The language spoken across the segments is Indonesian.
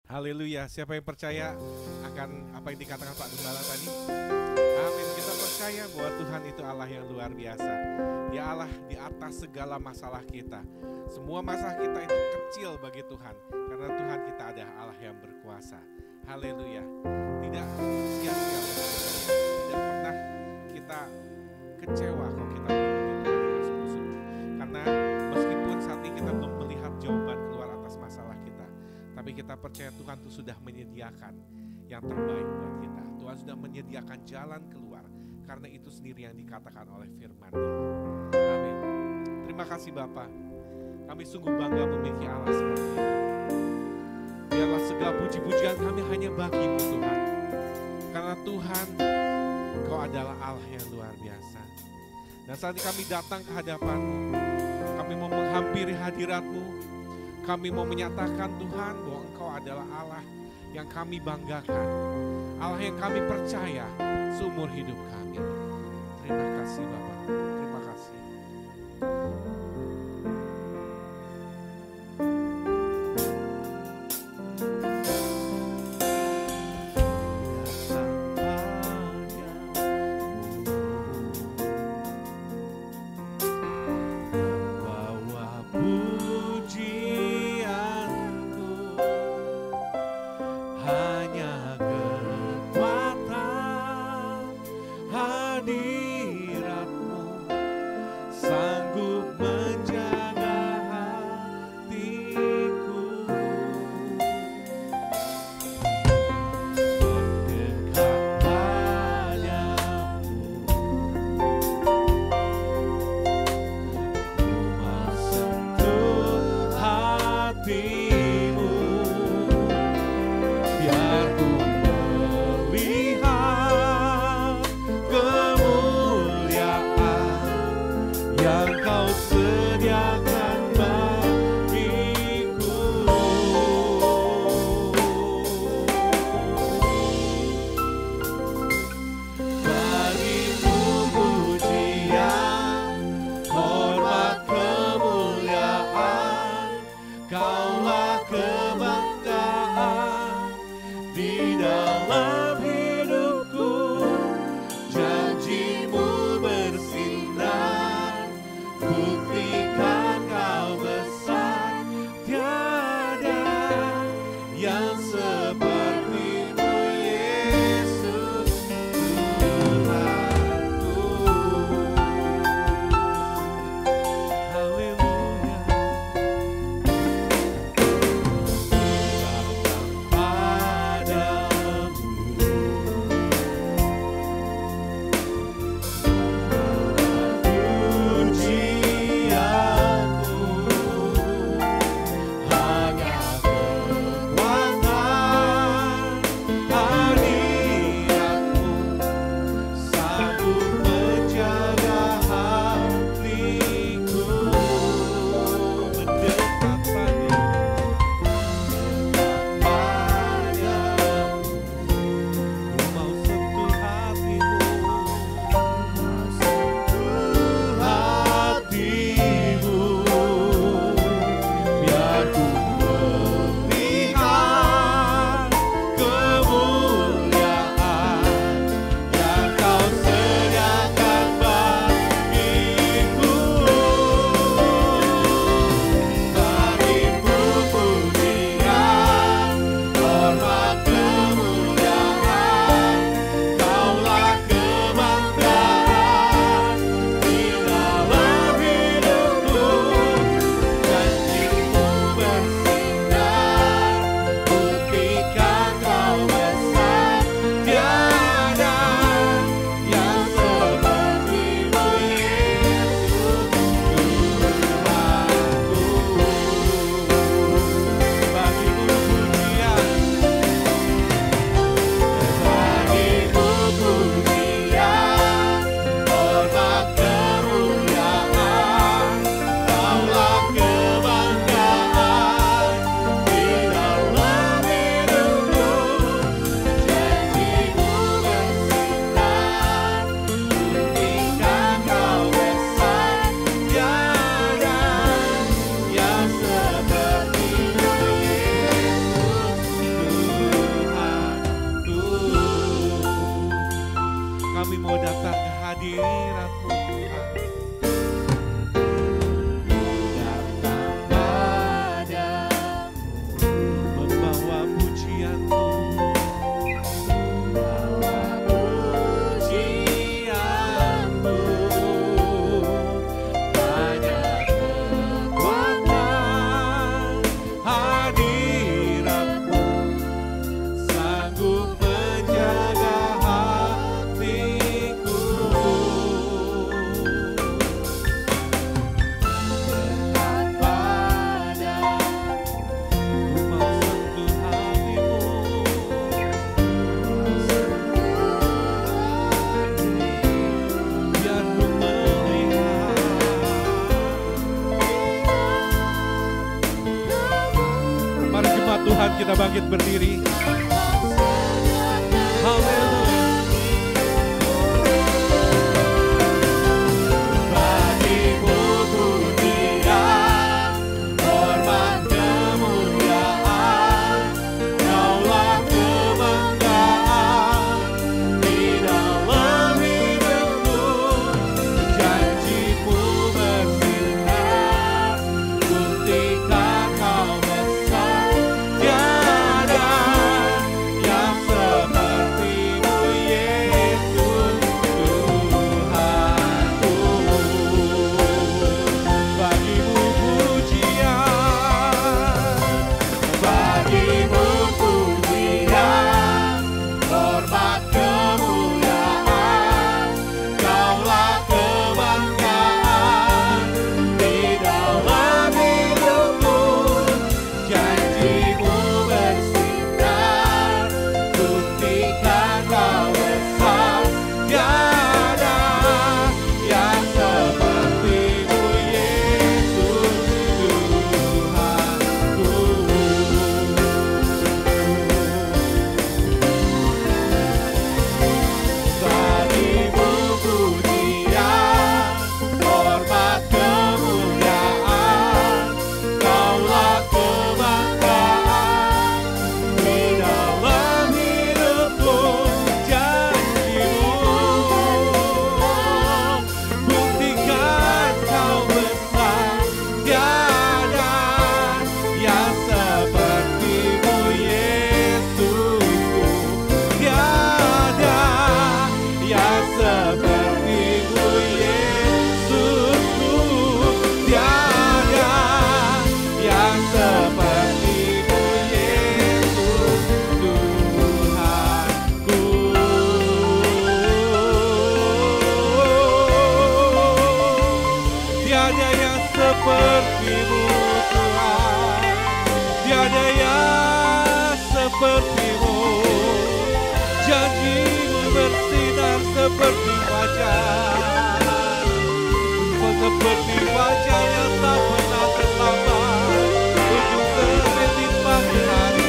Haleluya. Siapa yang percaya akan apa yang dikatakan Pak Gembala tadi? Amin. Kita percaya bahwa Tuhan itu Allah yang luar biasa. Dia Allah di atas segala masalah kita. Semua masalah kita itu kecil bagi Tuhan. Karena Tuhan kita adalah Allah yang berkuasa. Haleluya. Tidak sia-sia. Tidak pernah kita kecewa kalau kita mengikuti Tuhan dengan sungguh-sungguh. Karena meskipun saat ini kita belum melihat jawaban keluar atas masalah kita, tapi kita percaya Tuhan itu sudah menyediakan yang terbaik buat kita. Tuhan sudah menyediakan jalan keluar. Karena itu sendiri yang dikatakan oleh firman-Nya. Amin. Terima kasih Bapa. Kami sungguh bangga memiliki Allah seperti ini. Biarlah segala puji-pujian kami hanya bagi-Mu Tuhan. Karena Tuhan, Engkau adalah Allah yang luar biasa. Dan saat ini kami datang ke hadapan-Mu. Kami mau menghampiri hadirat-Mu. Kami mau menyatakan Tuhan bahwa Engkau adalah Allah yang kami banggakan. Allah yang kami percaya seumur hidup kami. Terima kasih Bapak. Terima kasih. bangkit berdiri. Haleluya. Seperti wajah yang tak pernah terlambat untuk terbit pagi hari.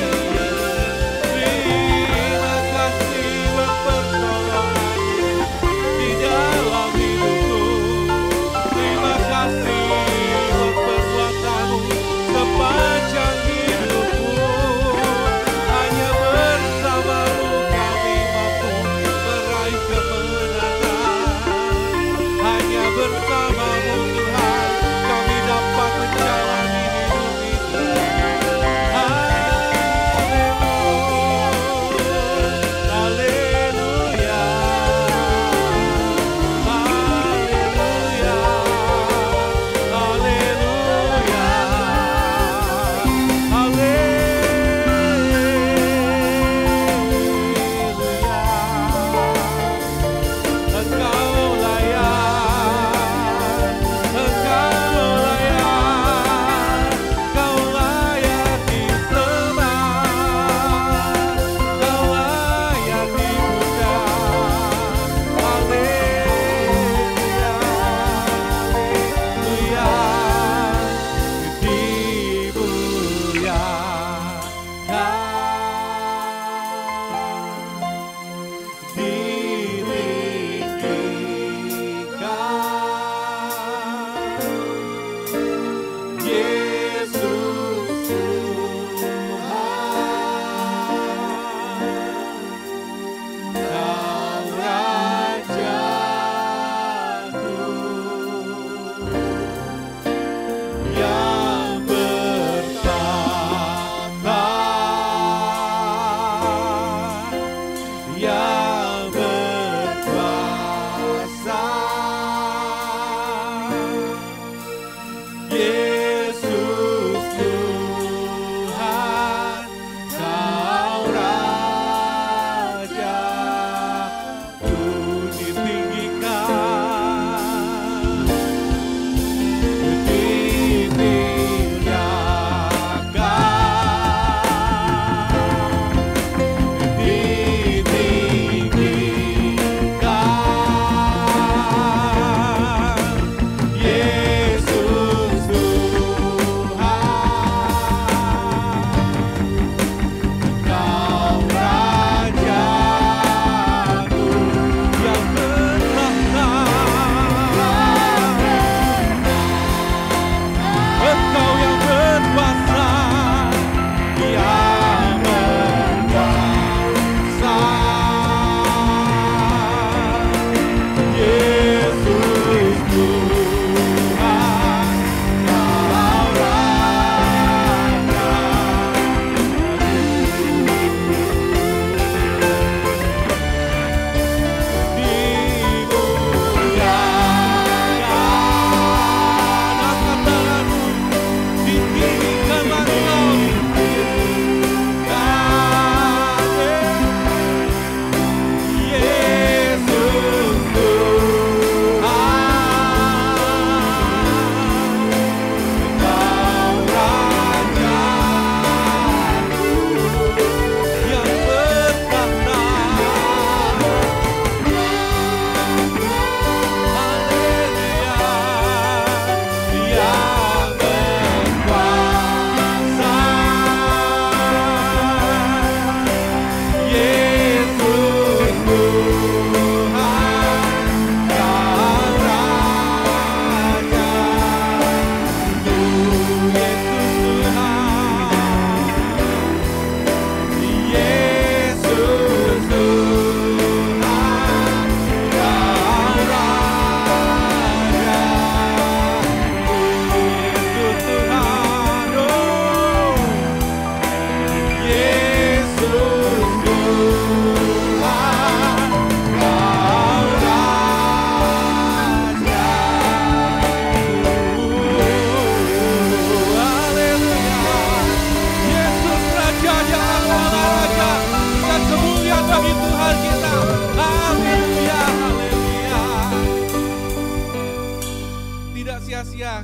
Terima kasih buat pertolonganmu di dalam hidupku. Terima kasih buat perbuatanmu sepanjang hidupku. Hanya bersamamu kami mampu meraih kemenangan. Hanya bersamamu Tuhan kami dapat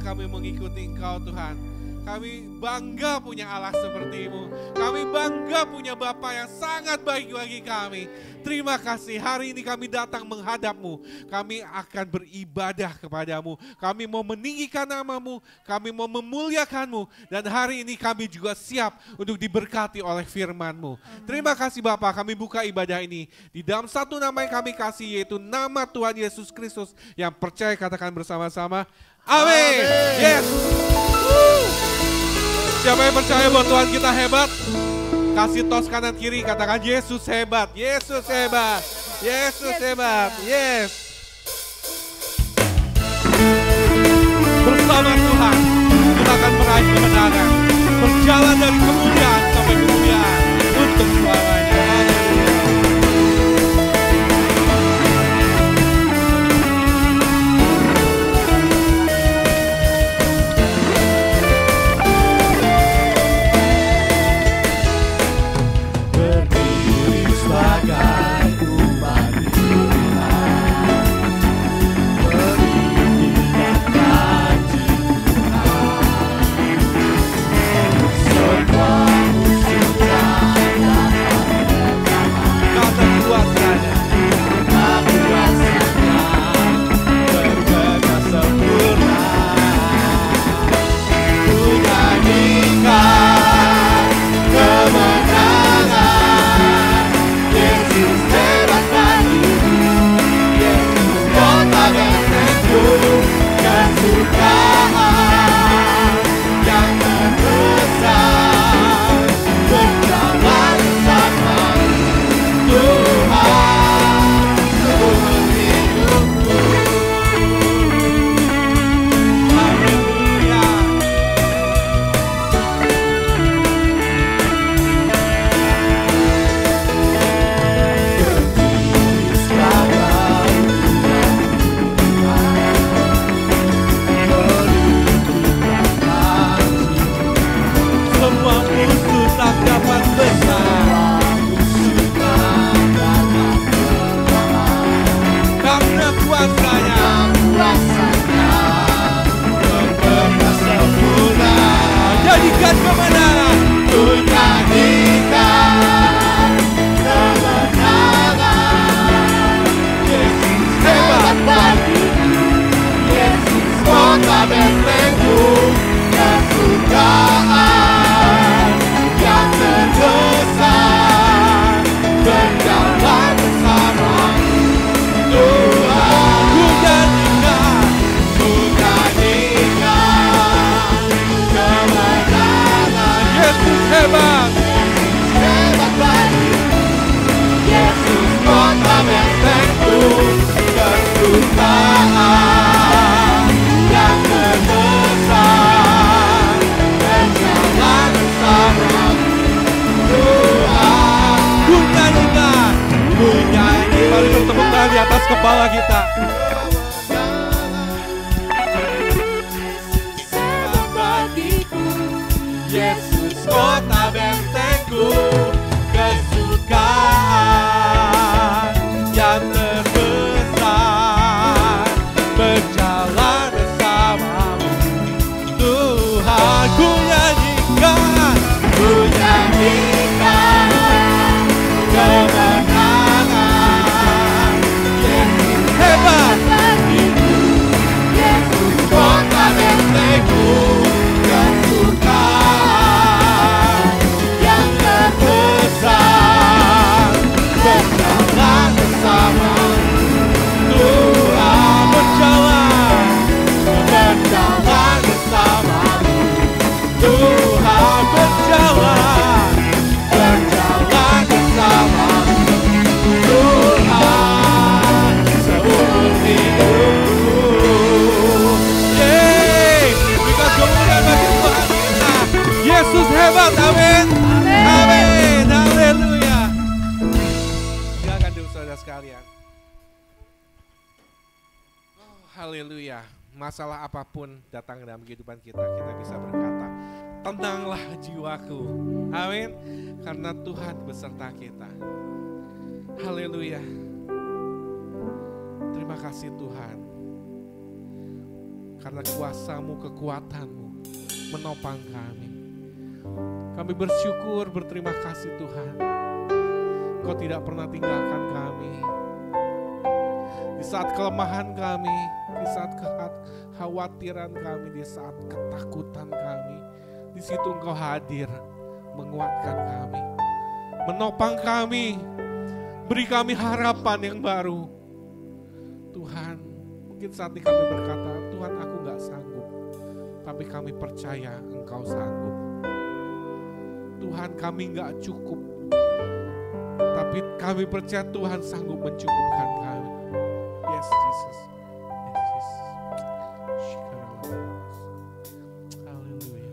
kami mengikuti Engkau Tuhan. Kami bangga punya Allah seperti-Mu. Kami bangga punya Bapa yang sangat baik bagi kami. Terima kasih, hari ini kami datang menghadap-Mu. Kami akan beribadah kepada-Mu. Kami mau meninggikan nama-Mu. Kami mau memuliakan-Mu. Dan hari ini kami juga siap untuk diberkati oleh firman-Mu. Terima kasih Bapa, kami buka ibadah ini di dalam satu nama yang kami kasih, yaitu nama Tuhan Yesus Kristus. Yang percaya katakan bersama-sama, amin. Yes. Siapa yang percaya bahwa Tuhan kita hebat? Kasih tos kanan kiri, katakan Yesus hebat, Yesus hebat, Yesus hebat, yes. Bersama Tuhan, kita akan meraih kemenangan. Berjalan dari kemuliaan sampai kemuliaan untuk selamanya. Di atas kepala kita. Yesus kota bentengku, kesukaan yang terbesar, berjalan bersamamu Tuhan. Ku nyanyikan kemenangan. Hebat bagiku, Yesus kota bentengku, kesukaan yang terbesar, berjalan bersama Tuhan. Berjalan bersamamu Tuhan, berjalan bersamamu Tuhan seumur hidupku. Berikan kemuliaan bagi Tuhan kita. Yesus hebat, amin. Amin, haleluya. Silakan dulu saudara sekalian. Oh, haleluya. Masalah apapun datang dalam kehidupan kita, kita bisa berkata, tenanglah jiwaku. Amin. Karena Tuhan beserta kita. Haleluya. Terima kasih Tuhan. karena kuasa-Mu, kekuatan-Mu menopang kami. Kami bersyukur, berterima kasih Tuhan. Kau tidak pernah tinggalkan kami. Di saat kelemahan kami, di saat kekhawatiran kami, di saat ketakutan kami, di situ Engkau hadir, menguatkan kami, menopang kami, beri kami harapan yang baru. Tuhan, mungkin saat ini kami berkata, Tuhan aku gak sanggup, tapi kami percaya Engkau sanggup. Tuhan kami gak cukup, tapi kami percaya Tuhan sanggup mencukupkan kami. Yes Jesus, yes Jesus. Haleluya.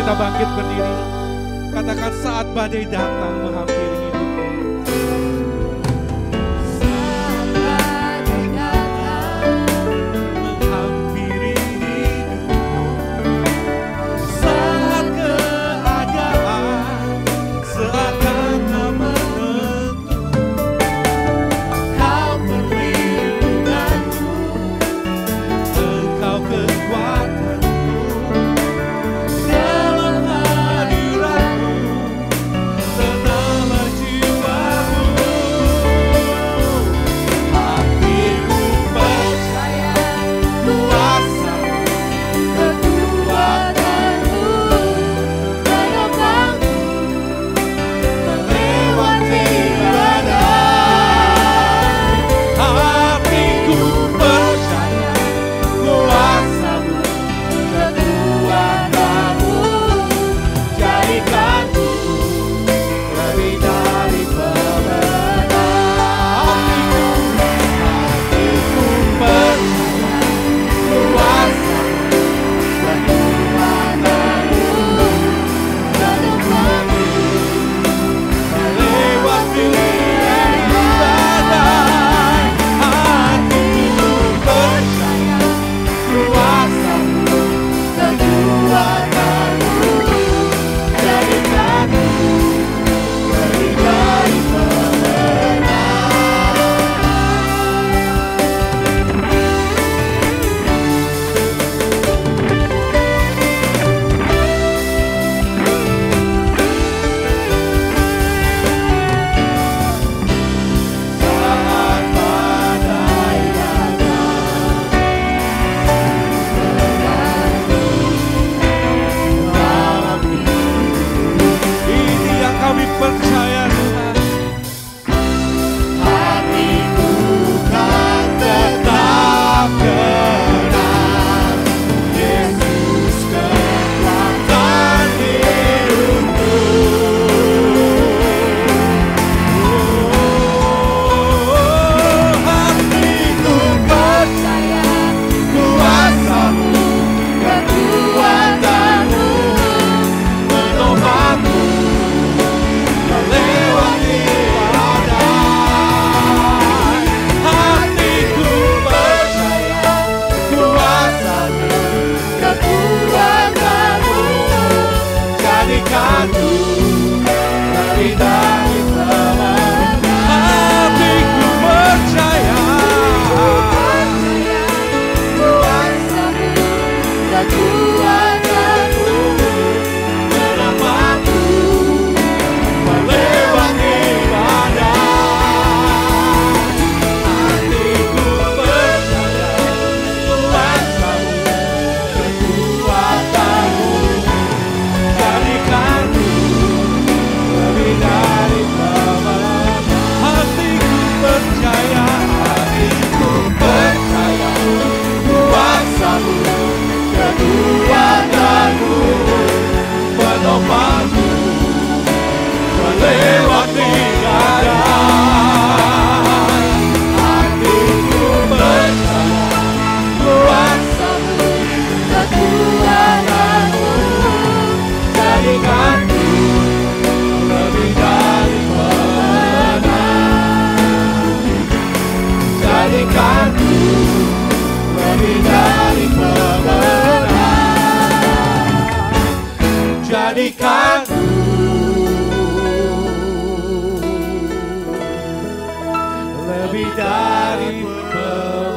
kita bangkit berdiri. Katakan saat badai datang menghampiri hidupku. Saat badai datang menghampiri hidupku. Saat keadaan seakan tak menentu, Kau perlindunganku, Engkau kekuatanku. dalam hadiratmu lebih dari pemenang.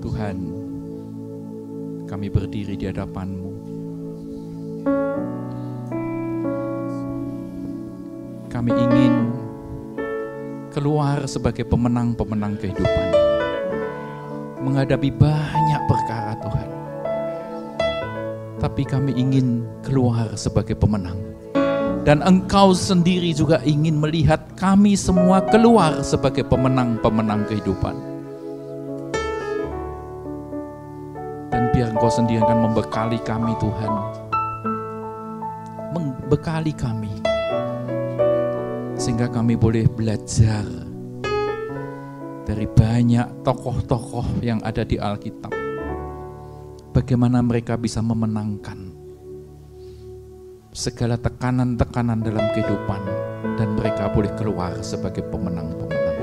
Tuhan, kami berdiri di hadapan-Mu. Kami ingin keluar sebagai pemenang-pemenang kehidupan. Menghadapi banyak perkara Tuhan. Tapi kami ingin keluar sebagai pemenang. Dan Engkau sendiri juga ingin melihat kami semua keluar sebagai pemenang-pemenang kehidupan. Dan biar Engkau sendiri akan membekali kami Tuhan. Membekali kami. Sehingga kami boleh belajar dari banyak tokoh-tokoh yang ada di Alkitab. Bagaimana mereka bisa memenangkan segala tekanan-tekanan dalam kehidupan. Dan mereka boleh keluar sebagai pemenang-pemenang.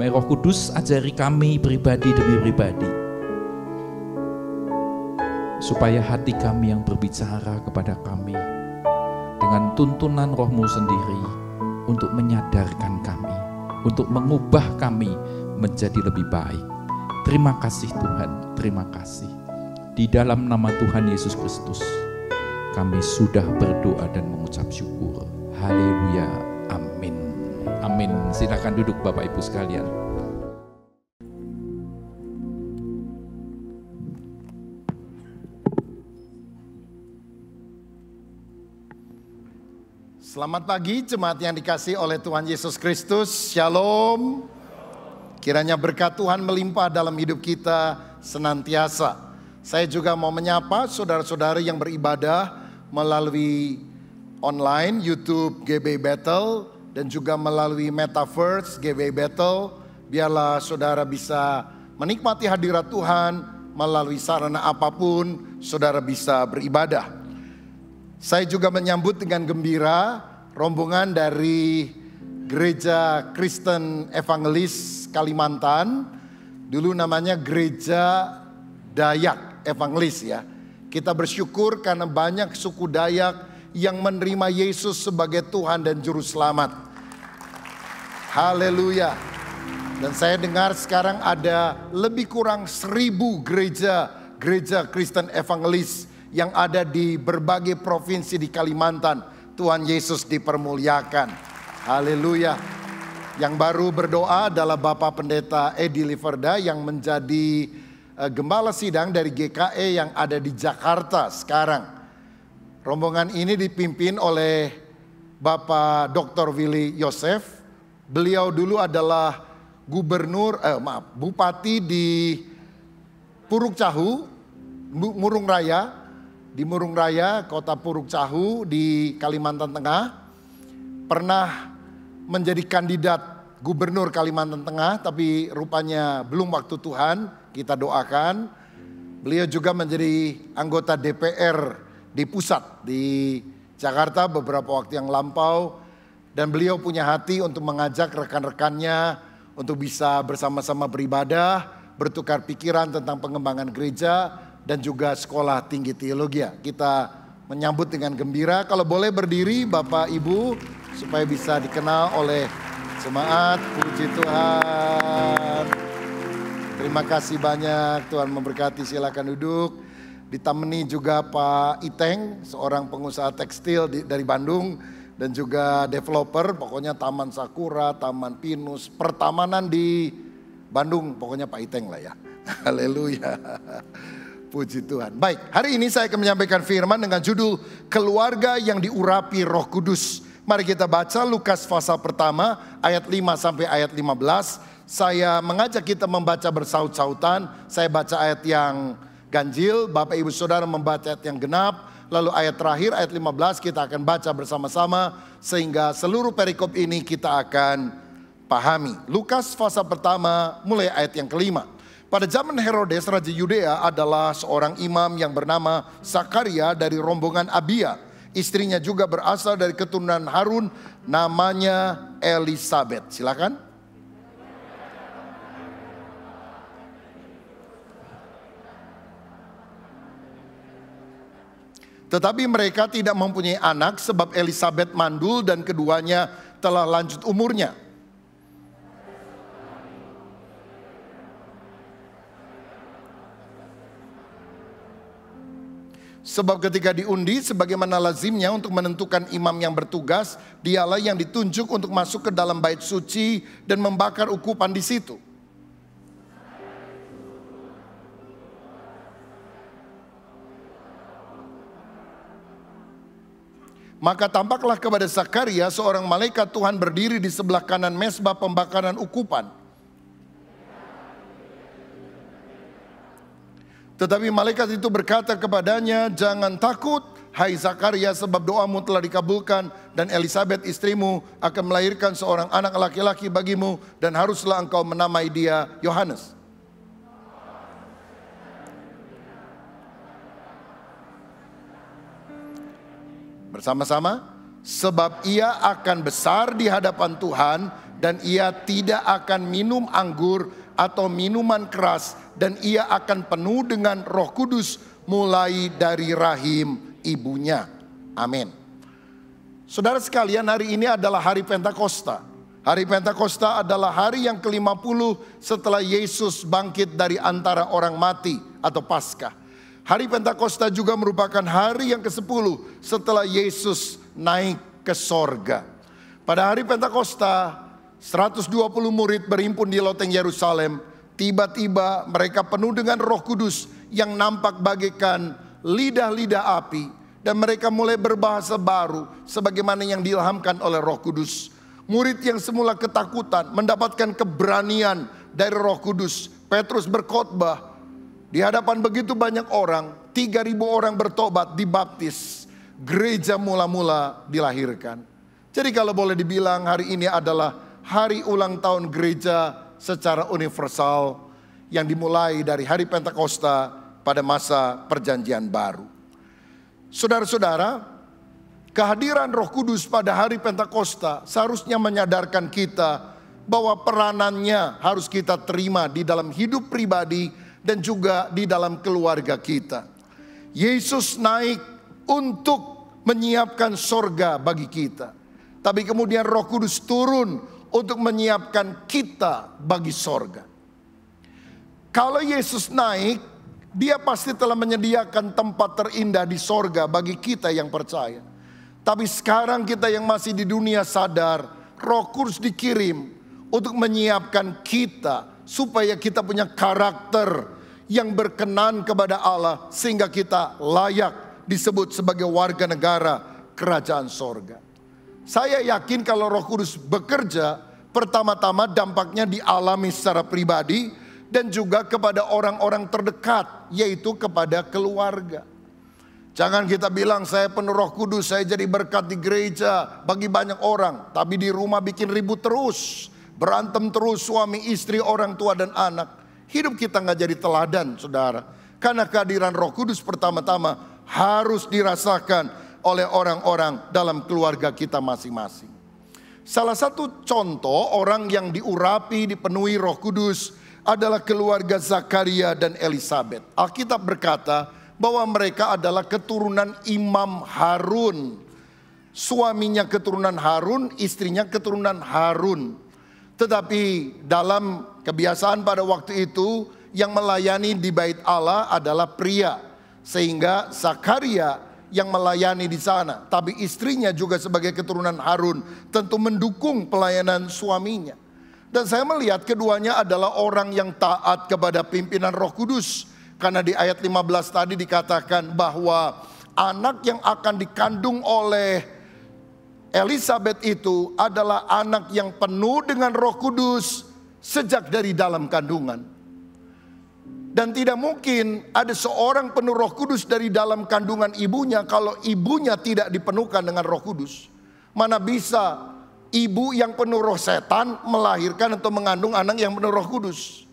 Mari Roh Kudus ajari kami pribadi demi pribadi. Supaya hati kami yang berbicara kepada kami. Dengan tuntunan Roh-Mu sendiri. Untuk menyadarkan kami, untuk mengubah kami menjadi lebih baik. Terima kasih Tuhan, terima kasih. Di dalam nama Tuhan Yesus Kristus, kami sudah berdoa dan mengucap syukur. Haleluya, amin. Amin. Silakan duduk Bapak Ibu sekalian. Selamat pagi jemaat yang dikasihi oleh Tuhan Yesus Kristus. Shalom. Kiranya berkat Tuhan melimpah dalam hidup kita senantiasa. Saya juga mau menyapa saudara-saudari yang beribadah melalui online YouTube GB Battle dan juga melalui Metaverse GB Battle. Biarlah saudara bisa menikmati hadirat Tuhan melalui sarana apapun saudara bisa beribadah. Saya juga menyambut dengan gembira rombongan dari Gereja Kristen Evangelis Kalimantan. Dulu namanya Gereja Dayak Evangelis ya. Kita bersyukur karena banyak suku Dayak yang menerima Yesus sebagai Tuhan dan Juru Selamat. Haleluya. Dan saya dengar sekarang ada lebih kurang 1000 gereja Kristen Evangelis yang ada di berbagai provinsi di Kalimantan. Tuhan Yesus dipermuliakan. Haleluya. Yang baru berdoa adalah Bapak Pendeta Edi Liverda yang menjadi gembala sidang dari GKE yang ada di Jakarta sekarang. Rombongan ini dipimpin oleh Bapak Dr. Willy Yosef. Beliau dulu adalah Bupati di Puruk Cahu, Murung Raya. Di Murung Raya, kota Puruk Cahu di Kalimantan Tengah. Pernah menjadi kandidat gubernur Kalimantan Tengah, tapi rupanya belum waktu Tuhan, kita doakan. Beliau juga menjadi anggota DPR di pusat, di Jakarta beberapa waktu yang lampau. Dan beliau punya hati untuk mengajak rekan-rekannya untuk bisa bersama-sama beribadah, bertukar pikiran tentang pengembangan gereja, dan juga sekolah tinggi teologi. Kita menyambut dengan gembira. Kalau boleh berdiri Bapak Ibu supaya bisa dikenal oleh jemaat. Puji Tuhan. Terima kasih banyak, Tuhan memberkati. Silakan duduk. Ditemani juga Pak Iteng, seorang pengusaha tekstil dari Bandung dan juga developer. Pokoknya Taman Sakura, Taman Pinus, pertamanan di Bandung. Pokoknya Pak Iteng lah ya. Haleluya. Puji Tuhan. Baik, hari ini saya akan menyampaikan firman dengan judul Keluarga yang Diurapi Roh Kudus. Mari kita baca Lukas pasal pertama ayat 5 sampai ayat 15. Saya mengajak kita membaca bersaut-sautan. Saya baca ayat yang ganjil, Bapak Ibu Saudara membaca ayat yang genap. Lalu ayat terakhir ayat 15 kita akan baca bersama-sama sehingga seluruh perikop ini kita akan pahami. Lukas pasal pertama mulai ayat yang kelima. Pada zaman Herodes, Raja Yudea adalah seorang imam yang bernama Zakaria dari rombongan Abia. Istrinya juga berasal dari keturunan Harun, namanya Elisabet. Silakan. Tetapi mereka tidak mempunyai anak sebab Elisabet mandul dan keduanya telah lanjut umurnya. Sebab ketika diundi sebagaimana lazimnya untuk menentukan imam yang bertugas, dialah yang ditunjuk untuk masuk ke dalam bait suci dan membakar ukupan di situ. Maka tampaklah kepada Zakaria seorang malaikat Tuhan berdiri di sebelah kanan mezbah pembakaran ukupan. Tetapi malaikat itu berkata kepadanya, "Jangan takut, hai Zakaria, sebab doamu telah dikabulkan dan Elisabet istrimu akan melahirkan seorang anak laki-laki bagimu dan haruslah engkau menamai dia Yohanes. Bersama-sama, sebab ia akan besar di hadapan Tuhan dan ia tidak akan minum anggur atau minuman keras dan ia akan penuh dengan Roh Kudus mulai dari rahim ibunya." Amin. Saudara sekalian, hari ini adalah hari Pentakosta. Hari Pentakosta adalah hari yang ke-50 setelah Yesus bangkit dari antara orang mati atau Paskah. Hari Pentakosta juga merupakan hari yang ke-10 setelah Yesus naik ke sorga. Pada hari Pentakosta, 120 murid berhimpun di loteng Yerusalem. Tiba-tiba mereka penuh dengan Roh Kudus yang nampak bagaikan lidah-lidah api. Dan mereka mulai berbahasa baru sebagaimana yang diilhamkan oleh Roh Kudus. Murid yang semula ketakutan mendapatkan keberanian dari Roh Kudus. Petrus berkhotbah. Di hadapan begitu banyak orang, 3.000 orang bertobat, dibaptis. Gereja mula-mula dilahirkan. Jadi kalau boleh dibilang hari ini adalah hari ulang tahun gereja secara universal yang dimulai dari hari Pentakosta pada masa perjanjian baru. Saudara-saudara, kehadiran Roh Kudus pada hari Pentakosta seharusnya menyadarkan kita bahwa peranannya harus kita terima di dalam hidup pribadi dan juga di dalam keluarga kita. Yesus naik untuk menyiapkan sorga bagi kita. Tapi kemudian Roh Kudus turun untuk menyiapkan kita bagi sorga. Kalau Yesus naik, dia pasti telah menyediakan tempat terindah di sorga bagi kita yang percaya. Tapi sekarang kita yang masih di dunia sadar, Roh Kudus dikirim untuk menyiapkan kita supaya kita punya karakter yang berkenan kepada Allah sehingga kita layak disebut sebagai warga negara kerajaan sorga. Saya yakin kalau Roh Kudus bekerja, pertama-tama dampaknya dialami secara pribadi dan juga kepada orang-orang terdekat, yaitu kepada keluarga. Jangan kita bilang saya penuh Roh Kudus, saya jadi berkat di gereja bagi banyak orang, tapi di rumah bikin ribut terus, berantem terus suami istri, orang tua dan anak. Hidup kita gak jadi teladan, saudara. Karena kehadiran Roh Kudus pertama-tama harus dirasakan oleh orang-orang dalam keluarga kita masing-masing. Salah satu contoh orang yang diurapi, dipenuhi Roh Kudus adalah keluarga Zakaria dan Elisabet. Alkitab berkata bahwa mereka adalah keturunan Imam Harun. Suaminya keturunan Harun, istrinya keturunan Harun. Tetapi dalam kebiasaan pada waktu itu yang melayani di bait Allah adalah pria. Sehingga Zakaria yang melayani di sana. Tapi istrinya juga sebagai keturunan Harun tentu mendukung pelayanan suaminya. Dan saya melihat keduanya adalah orang yang taat kepada pimpinan Roh Kudus. Karena di ayat 15 tadi dikatakan bahwa anak yang akan dikandung oleh Elisabet itu adalah anak yang penuh dengan Roh Kudus sejak dari dalam kandungan. Dan tidak mungkin ada seorang penuh Roh Kudus dari dalam kandungan ibunya kalau ibunya tidak dipenuhkan dengan Roh Kudus. Mana bisa ibu yang penuh roh setan melahirkan atau mengandung anak yang penuh Roh Kudus.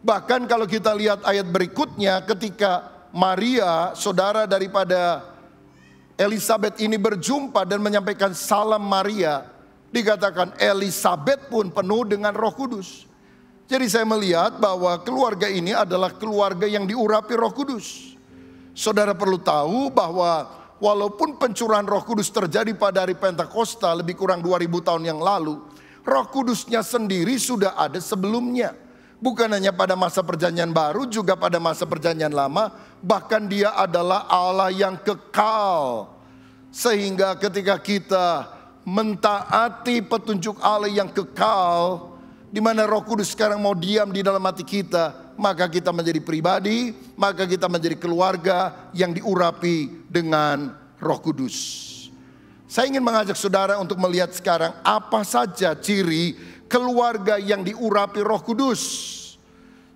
Bahkan kalau kita lihat ayat berikutnya, ketika Maria, saudara daripada Elisabet ini berjumpa dan menyampaikan salam Maria, dikatakan Elisabet pun penuh dengan Roh Kudus. Jadi saya melihat bahwa keluarga ini adalah keluarga yang diurapi Roh Kudus. Saudara perlu tahu bahwa walaupun pencurahan Roh Kudus terjadi pada hari Pentakosta lebih kurang 2000 tahun yang lalu, Roh Kudusnya sendiri sudah ada sebelumnya. Bukan hanya pada masa perjanjian baru, juga pada masa perjanjian lama. Bahkan dia adalah Allah yang kekal. Sehingga ketika kita mentaati petunjuk Allah yang kekal, di mana Roh Kudus sekarang mau diam di dalam hati kita, maka kita menjadi pribadi, maka kita menjadi keluarga yang diurapi dengan Roh Kudus. Saya ingin mengajak saudara untuk melihat sekarang apa saja ciri keluarga yang diurapi Roh Kudus.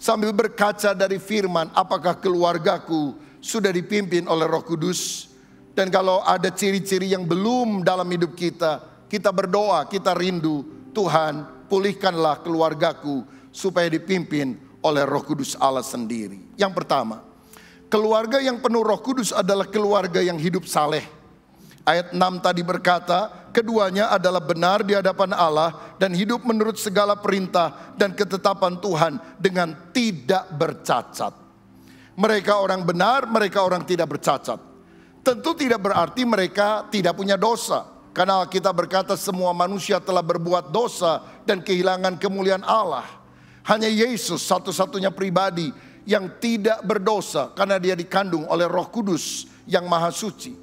Sambil berkaca dari firman, apakah keluargaku sudah dipimpin oleh Roh Kudus? Dan kalau ada ciri-ciri yang belum dalam hidup kita, kita berdoa, kita rindu, Tuhan pulihkanlah keluargaku supaya dipimpin oleh Roh Kudus Allah sendiri. Yang pertama, keluarga yang penuh Roh Kudus adalah keluarga yang hidup saleh. Ayat 6 tadi berkata, keduanya adalah benar di hadapan Allah dan hidup menurut segala perintah dan ketetapan Tuhan dengan tidak bercacat. Mereka orang benar, mereka orang tidak bercacat. Tentu tidak berarti mereka tidak punya dosa. Karena kita berkata semua manusia telah berbuat dosa dan kehilangan kemuliaan Allah. Hanya Yesus satu-satunya pribadi yang tidak berdosa karena dia dikandung oleh Roh Kudus yang maha suci.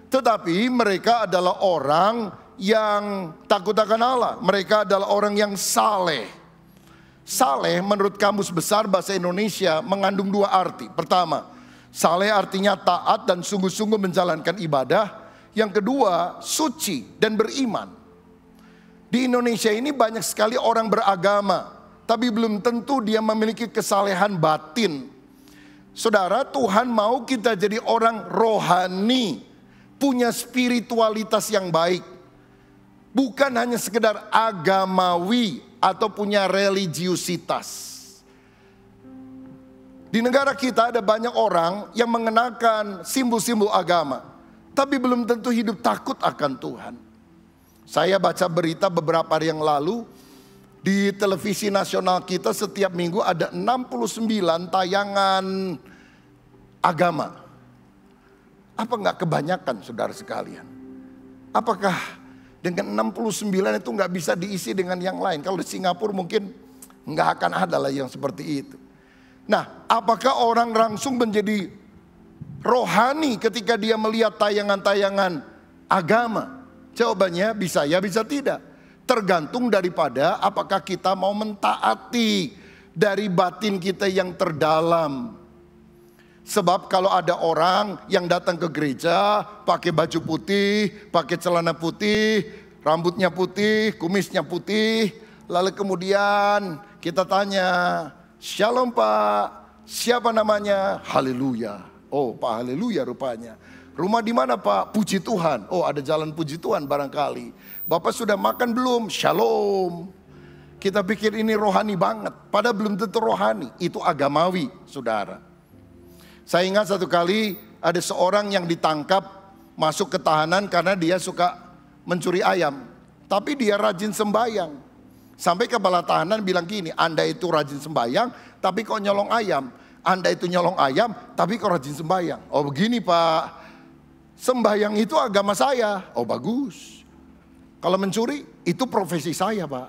Tetapi mereka adalah orang yang takut akan Allah. Mereka adalah orang yang saleh. Saleh menurut Kamus Besar Bahasa Indonesia mengandung dua arti. Pertama, saleh artinya taat dan sungguh-sungguh menjalankan ibadah. Yang kedua, suci dan beriman. Di Indonesia ini banyak sekali orang beragama, tapi belum tentu dia memiliki kesalehan batin. Saudara, Tuhan mau kita jadi orang rohani, punya spiritualitas yang baik. Bukan hanya sekedar agamawi atau punya religiusitas. Di negara kita ada banyak orang yang mengenakan simbol-simbol agama, tapi belum tentu hidup takut akan Tuhan. Saya baca berita beberapa hari yang lalu, di televisi nasional kita setiap minggu ada 69 tayangan agama. Apa enggak kebanyakan saudara sekalian? Apakah dengan 69 itu enggak bisa diisi dengan yang lain? Kalau di Singapura mungkin enggak akan ada lah yang seperti itu. Nah, apakah orang langsung menjadi rohani ketika dia melihat tayangan-tayangan agama? Jawabannya bisa ya, bisa tidak. Tergantung daripada apakah kita mau mentaati dari batin kita yang terdalam. Sebab kalau ada orang yang datang ke gereja pakai baju putih, pakai celana putih, rambutnya putih, kumisnya putih, lalu kemudian kita tanya, "Shalom Pak, siapa namanya?" "Haleluya." "Oh Pak Haleluya rupanya." "Rumah di mana Pak?" "Puji Tuhan." "Oh ada jalan puji Tuhan barangkali." "Bapak sudah makan belum?" "Shalom." Kita pikir ini rohani banget, padahal belum tentu rohani, itu agamawi saudara. Saya ingat satu kali ada seorang yang ditangkap masuk ke tahanan karena dia suka mencuri ayam. Tapi dia rajin sembahyang. Sampai kepala tahanan bilang gini, "Anda itu rajin sembahyang tapi kok nyolong ayam. Anda itu nyolong ayam tapi kok rajin sembahyang." "Oh begini Pak, sembahyang itu agama saya." "Oh bagus. Kalau mencuri itu profesi saya Pak."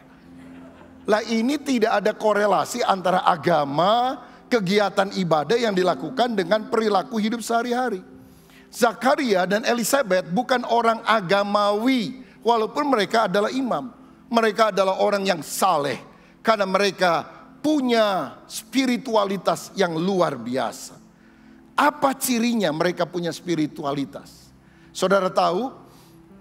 Lah ini tidak ada korelasi antara agama, kegiatan ibadah yang dilakukan dengan perilaku hidup sehari-hari. Zakaria dan Elisabet bukan orang agamawi, walaupun mereka adalah imam. Mereka adalah orang yang saleh, karena mereka punya spiritualitas yang luar biasa. Apa cirinya mereka punya spiritualitas? Saudara tahu,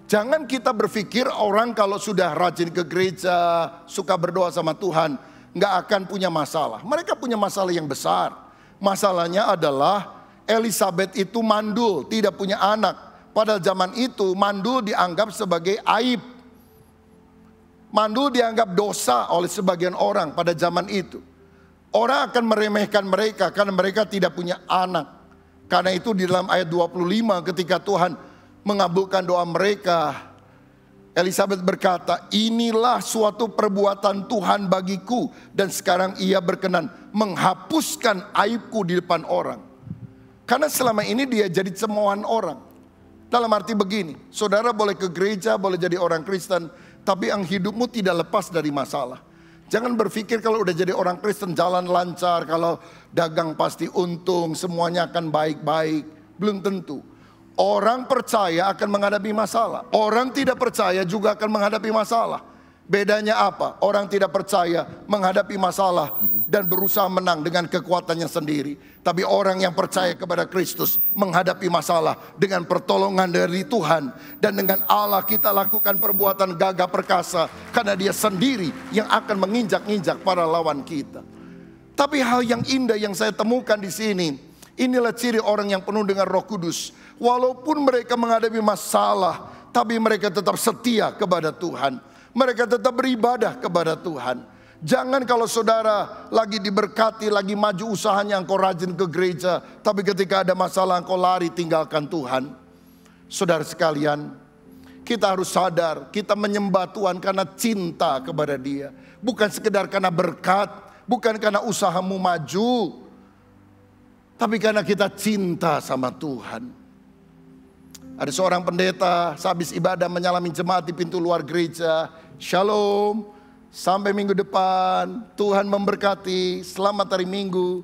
jangan kita berpikir orang kalau sudah rajin ke gereja, suka berdoa sama Tuhan, nggak akan punya masalah. Mereka punya masalah yang besar. Masalahnya adalah Elisabet itu mandul, tidak punya anak. Pada zaman itu mandul dianggap sebagai aib. Mandul dianggap dosa oleh sebagian orang pada zaman itu. Orang akan meremehkan mereka karena mereka tidak punya anak. Karena itu di dalam ayat 25 ketika Tuhan mengabulkan doa mereka, Elisabet berkata, "Inilah suatu perbuatan Tuhan bagiku, dan sekarang ia berkenan menghapuskan aibku di depan orang." Karena selama ini dia jadi cemoohan orang. Dalam arti begini, saudara boleh ke gereja, boleh jadi orang Kristen, tapi yang hidupmu tidak lepas dari masalah. Jangan berpikir kalau udah jadi orang Kristen jalan lancar, kalau dagang pasti untung, semuanya akan baik-baik. Belum tentu. Orang percaya akan menghadapi masalah. Orang tidak percaya juga akan menghadapi masalah. Bedanya apa? Orang tidak percaya menghadapi masalah dan berusaha menang dengan kekuatannya sendiri. Tapi orang yang percaya kepada Kristus menghadapi masalah dengan pertolongan dari Tuhan. Dan dengan Allah kita lakukan perbuatan gagah perkasa. Karena Dia sendiri yang akan menginjak-injak para lawan kita. Tapi hal yang indah yang saya temukan di sini, inilah ciri orang yang penuh dengan Roh Kudus. Walaupun mereka menghadapi masalah, tapi mereka tetap setia kepada Tuhan. Mereka tetap beribadah kepada Tuhan. Jangan kalau saudara lagi diberkati, lagi maju usahanya, engkau rajin ke gereja, tapi ketika ada masalah engkau lari tinggalkan Tuhan. Saudara sekalian, kita harus sadar, kita menyembah Tuhan karena cinta kepada Dia. Bukan sekedar karena berkat, bukan karena usahamu maju, tapi karena kita cinta sama Tuhan. Ada seorang pendeta sehabis ibadah menyalami jemaat di pintu luar gereja. Shalom, sampai minggu depan, Tuhan memberkati, selamat hari Minggu.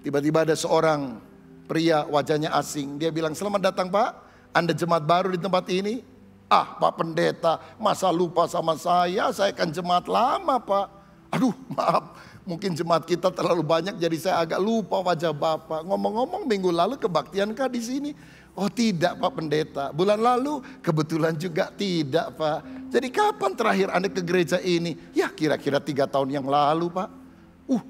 Tiba-tiba ada seorang pria wajahnya asing. Dia bilang, selamat datang Pak, Anda jemaat baru di tempat ini? Ah Pak Pendeta, masa lupa sama saya kan jemaat lama Pak. Aduh maaf, mungkin jemaat kita terlalu banyak jadi saya agak lupa wajah Bapak. Ngomong-ngomong minggu lalu kebaktiankah di sini? Oh tidak Pak Pendeta, bulan lalu kebetulan juga tidak Pak. Jadi kapan terakhir Anda ke gereja ini? Ya kira-kira 3 tahun yang lalu Pak.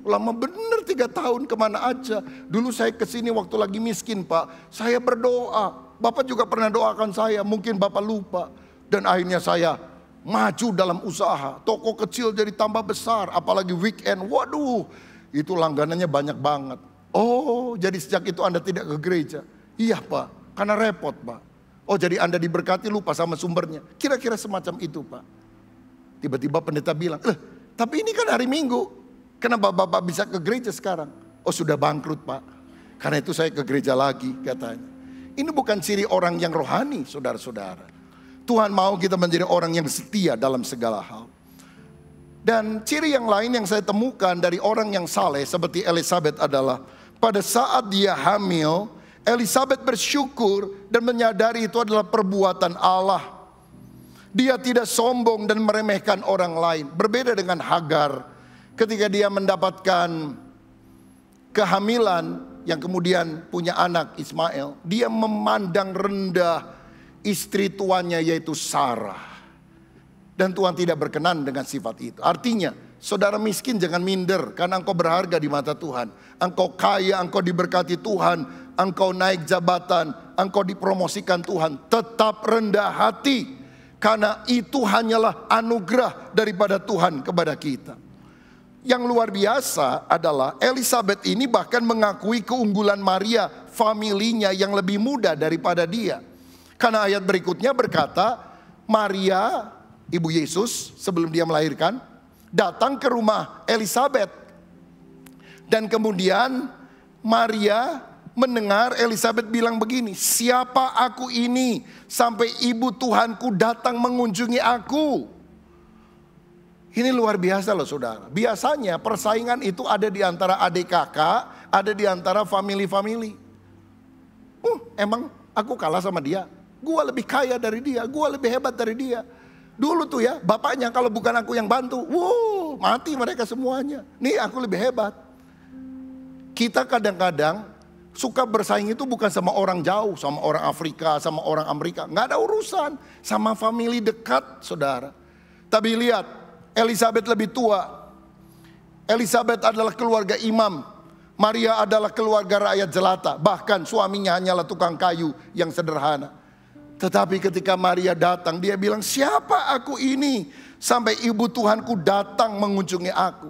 Lama bener 3 tahun, kemana aja. Dulu saya kesini waktu lagi miskin Pak. Saya berdoa, Bapak juga pernah doakan saya, mungkin Bapak lupa. Dan akhirnya saya maju dalam usaha. Toko kecil jadi tambah besar, apalagi weekend. Waduh, itu langganannya banyak banget. Oh jadi sejak itu Anda tidak ke gereja? Iya Pak. Karena repot Pak. Oh jadi Anda diberkati lupa sama sumbernya. Kira-kira semacam itu Pak. Tiba-tiba pendeta bilang, tapi ini kan hari Minggu. Kenapa Bapak bisa ke gereja sekarang? Oh sudah bangkrut Pak. Karena itu saya ke gereja lagi katanya. Ini bukan ciri orang yang rohani saudara-saudara. Tuhan mau kita menjadi orang yang setia dalam segala hal. Dan ciri yang lain yang saya temukan dari orang yang saleh seperti Elisabeth adalah pada saat dia hamil, Elisabeth bersyukur dan menyadari itu adalah perbuatan Allah. Dia tidak sombong dan meremehkan orang lain. Berbeda dengan Hagar ketika dia mendapatkan kehamilan yang kemudian punya anak Ismail. Dia memandang rendah istri tuannya yaitu Sarah. Dan Tuhan tidak berkenan dengan sifat itu. Artinya saudara miskin jangan minder karena engkau berharga di mata Tuhan. Engkau kaya, engkau diberkati Tuhan. Engkau naik jabatan, engkau dipromosikan Tuhan. Tetap rendah hati. Karena itu hanyalah anugerah daripada Tuhan kepada kita. Yang luar biasa adalah Elisabeth ini bahkan mengakui keunggulan Maria, familinya yang lebih muda daripada dia. Karena ayat berikutnya berkata, Maria, ibu Yesus sebelum dia melahirkan, datang ke rumah Elisabeth. Dan kemudian Maria mendengar Elisabeth bilang begini, siapa aku ini sampai ibu Tuhanku datang mengunjungi aku. Ini luar biasa loh saudara. Biasanya persaingan itu ada di antara adik kakak, ada di antara family-family. Emang aku kalah sama dia? Gua lebih kaya dari dia, gua lebih hebat dari dia. Dulu tuh ya, bapaknya kalau bukan aku yang bantu, mati mereka semuanya. Nih aku lebih hebat. Kita kadang-kadang suka bersaing itu bukan sama orang jauh, sama orang Afrika, sama orang Amerika. Nggak ada urusan, sama family dekat saudara. Tapi lihat, Elisabeth lebih tua. Elisabeth adalah keluarga imam. Maria adalah keluarga rakyat jelata. Bahkan suaminya hanyalah tukang kayu yang sederhana. Tetapi ketika Maria datang, dia bilang, siapa aku ini sampai ibu Tuhanku datang mengunjungi aku.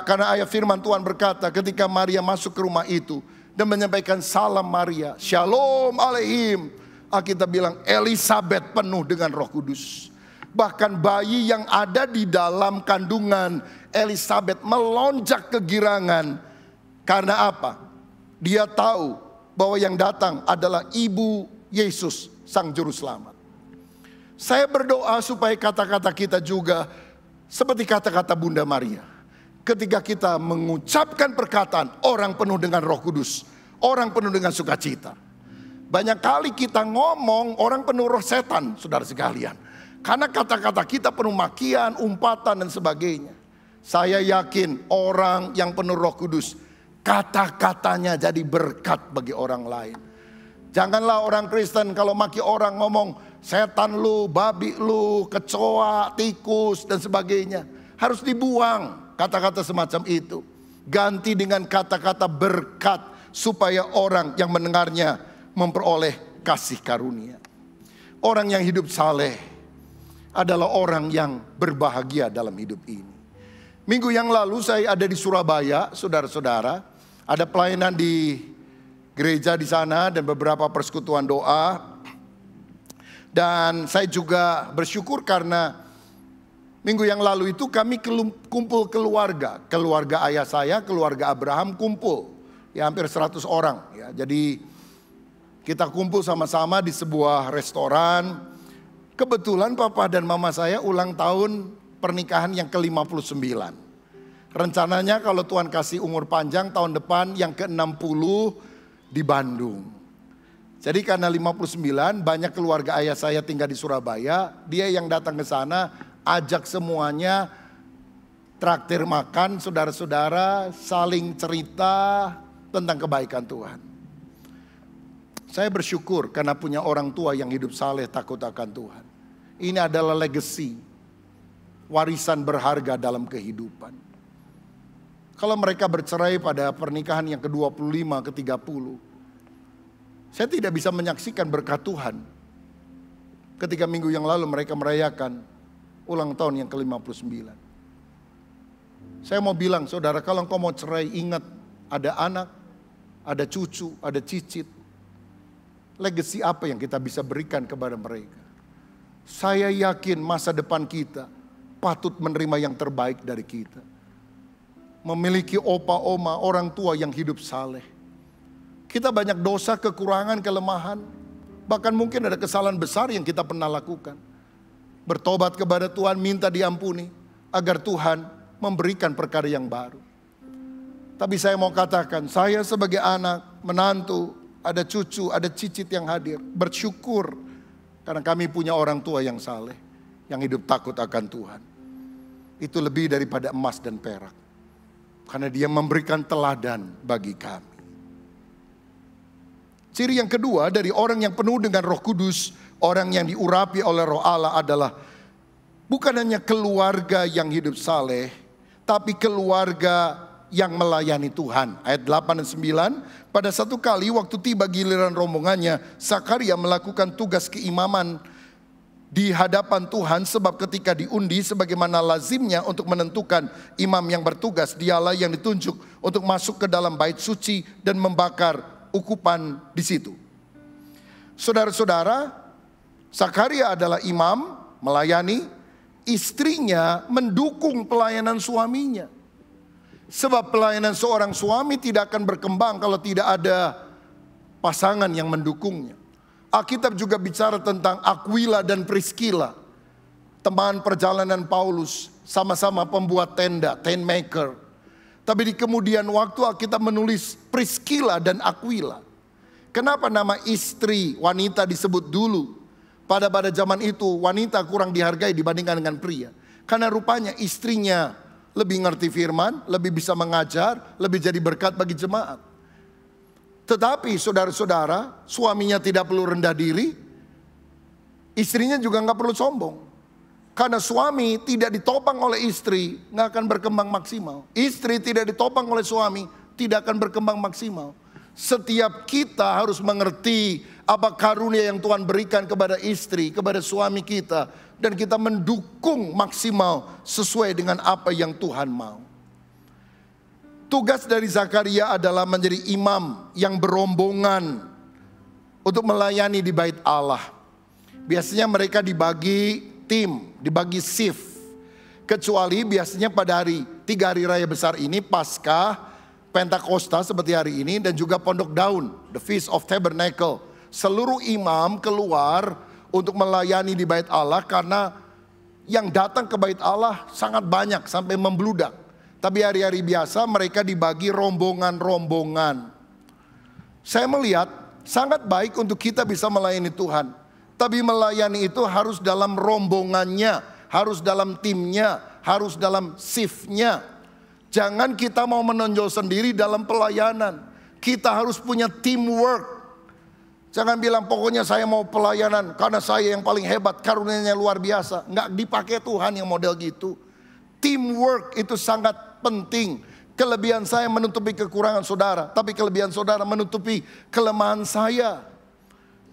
Karena ayat firman Tuhan berkata ketika Maria masuk ke rumah itu dan menyampaikan salam Maria, Shalom alaihim. Alkitab bilang Elisabeth penuh dengan Roh Kudus. Bahkan bayi yang ada di dalam kandungan Elisabeth melonjak kegirangan. Karena apa? Dia tahu bahwa yang datang adalah ibu Yesus Sang Juru Selamat. Saya berdoa supaya kata-kata kita juga seperti kata-kata Bunda Maria. Ketika kita mengucapkan perkataan, orang penuh dengan Roh Kudus, orang penuh dengan sukacita. Banyak kali kita ngomong, orang penuh roh setan, saudara sekalian. Karena kata-kata kita penuh makian, umpatan dan sebagainya. Saya yakin orang yang penuh Roh Kudus, kata-katanya jadi berkat bagi orang lain. Janganlah orang Kristen kalau maki orang ngomong setan lu, babi lu, kecoa, tikus dan sebagainya. Harus dibuang kata-kata semacam itu. Ganti dengan kata-kata berkat supaya orang yang mendengarnya memperoleh kasih karunia. Orang yang hidup saleh adalah orang yang berbahagia dalam hidup ini. Minggu yang lalu saya ada di Surabaya, saudara-saudara. Ada pelayanan di gereja di sana dan beberapa persekutuan doa. Dan saya juga bersyukur karena minggu yang lalu itu kami kumpul keluarga. Keluarga ayah saya, keluarga Abraham kumpul. Ya hampir 100 orang. Ya, jadi kita kumpul sama-sama di sebuah restoran. Kebetulan papa dan mama saya ulang tahun pernikahan yang ke-59. Rencananya kalau Tuhan kasih umur panjang tahun depan yang ke-60 di Bandung. Jadi karena 59 banyak keluarga ayah saya tinggal di Surabaya. Dia yang datang ke sana ajak semuanya traktir makan, saudara-saudara, saling cerita tentang kebaikan Tuhan. Saya bersyukur karena punya orang tua yang hidup saleh, takut akan Tuhan. Ini adalah legacy, warisan berharga dalam kehidupan. Kalau mereka bercerai pada pernikahan yang ke-25, ke-30, saya tidak bisa menyaksikan berkat Tuhan. Ketika minggu yang lalu mereka merayakan ulang tahun yang ke-59. Saya mau bilang, saudara, kalau engkau mau cerai, ingat ada anak, ada cucu, ada cicit. Legacy apa yang kita bisa berikan kepada mereka? Saya yakin masa depan kita patut menerima yang terbaik dari kita. Memiliki opa oma, orang tua yang hidup saleh. Kita banyak dosa, kekurangan, kelemahan. Bahkan mungkin ada kesalahan besar yang kita pernah lakukan. Bertobat kepada Tuhan, minta diampuni. Agar Tuhan memberikan perkara yang baru. Tapi saya mau katakan, saya sebagai anak, menantu, ada cucu, ada cicit yang hadir. Bersyukur karena kami punya orang tua yang saleh, yang hidup takut akan Tuhan. Itu lebih daripada emas dan perak. Karena dia memberikan teladan bagi kami. Ciri yang kedua dari orang yang penuh dengan Roh Kudus, orang yang diurapi oleh Roh Allah adalah bukan hanya keluarga yang hidup saleh, tapi keluarga yang melayani Tuhan. Ayat 8 dan 9, pada satu kali waktu tiba giliran rombongannya, Zakaria melakukan tugas keimaman di hadapan Tuhan, sebab ketika diundi sebagaimana lazimnya untuk menentukan imam yang bertugas, dialah yang ditunjuk untuk masuk ke dalam bait suci dan membakar ukupan di situ. Saudara-saudara, Zakaria adalah imam, melayani, istrinya mendukung pelayanan suaminya. Sebab pelayanan seorang suami tidak akan berkembang kalau tidak ada pasangan yang mendukungnya. Alkitab juga bicara tentang Aquila dan Priscilla, teman perjalanan Paulus, sama-sama pembuat tenda, tent maker. Tapi di kemudian waktu Alkitab menulis Priscilla dan Aquila. Kenapa nama istri wanita disebut dulu? Pada zaman itu wanita kurang dihargai dibandingkan dengan pria. Karena rupanya istrinya lebih ngerti firman, lebih bisa mengajar, lebih jadi berkat bagi jemaat. Tetapi saudara-saudara, suaminya tidak perlu rendah diri, istrinya juga nggak perlu sombong. Karena suami tidak ditopang oleh istri, nggak akan berkembang maksimal. Istri tidak ditopang oleh suami, tidak akan berkembang maksimal. Setiap kita harus mengerti apa karunia yang Tuhan berikan kepada istri, kepada suami kita. Dan kita mendukung maksimal sesuai dengan apa yang Tuhan mau. Tugas dari Zakaria adalah menjadi imam yang berombongan untuk melayani di bait Allah. Biasanya mereka dibagi tim, dibagi shift. Kecuali biasanya pada 3 hari raya besar ini, Paskah, Pentakosta seperti hari ini, dan juga Pondok Daun, the Feast of Tabernacle, seluruh imam keluar untuk melayani di bait Allah karena yang datang ke bait Allah sangat banyak sampai membludak. Tapi hari-hari biasa mereka dibagi rombongan-rombongan. Saya melihat sangat baik untuk kita bisa melayani Tuhan. Tapi melayani itu harus dalam rombongannya, harus dalam timnya, harus dalam shiftnya. Jangan kita mau menonjol sendiri dalam pelayanan. Kita harus punya teamwork. Jangan bilang pokoknya saya mau pelayanan karena saya yang paling hebat, karunia-Nya luar biasa. Nggak dipakai Tuhan yang model gitu. Teamwork itu sangat penting. Kelebihan saya menutupi kekurangan saudara, tapi kelebihan saudara menutupi kelemahan saya.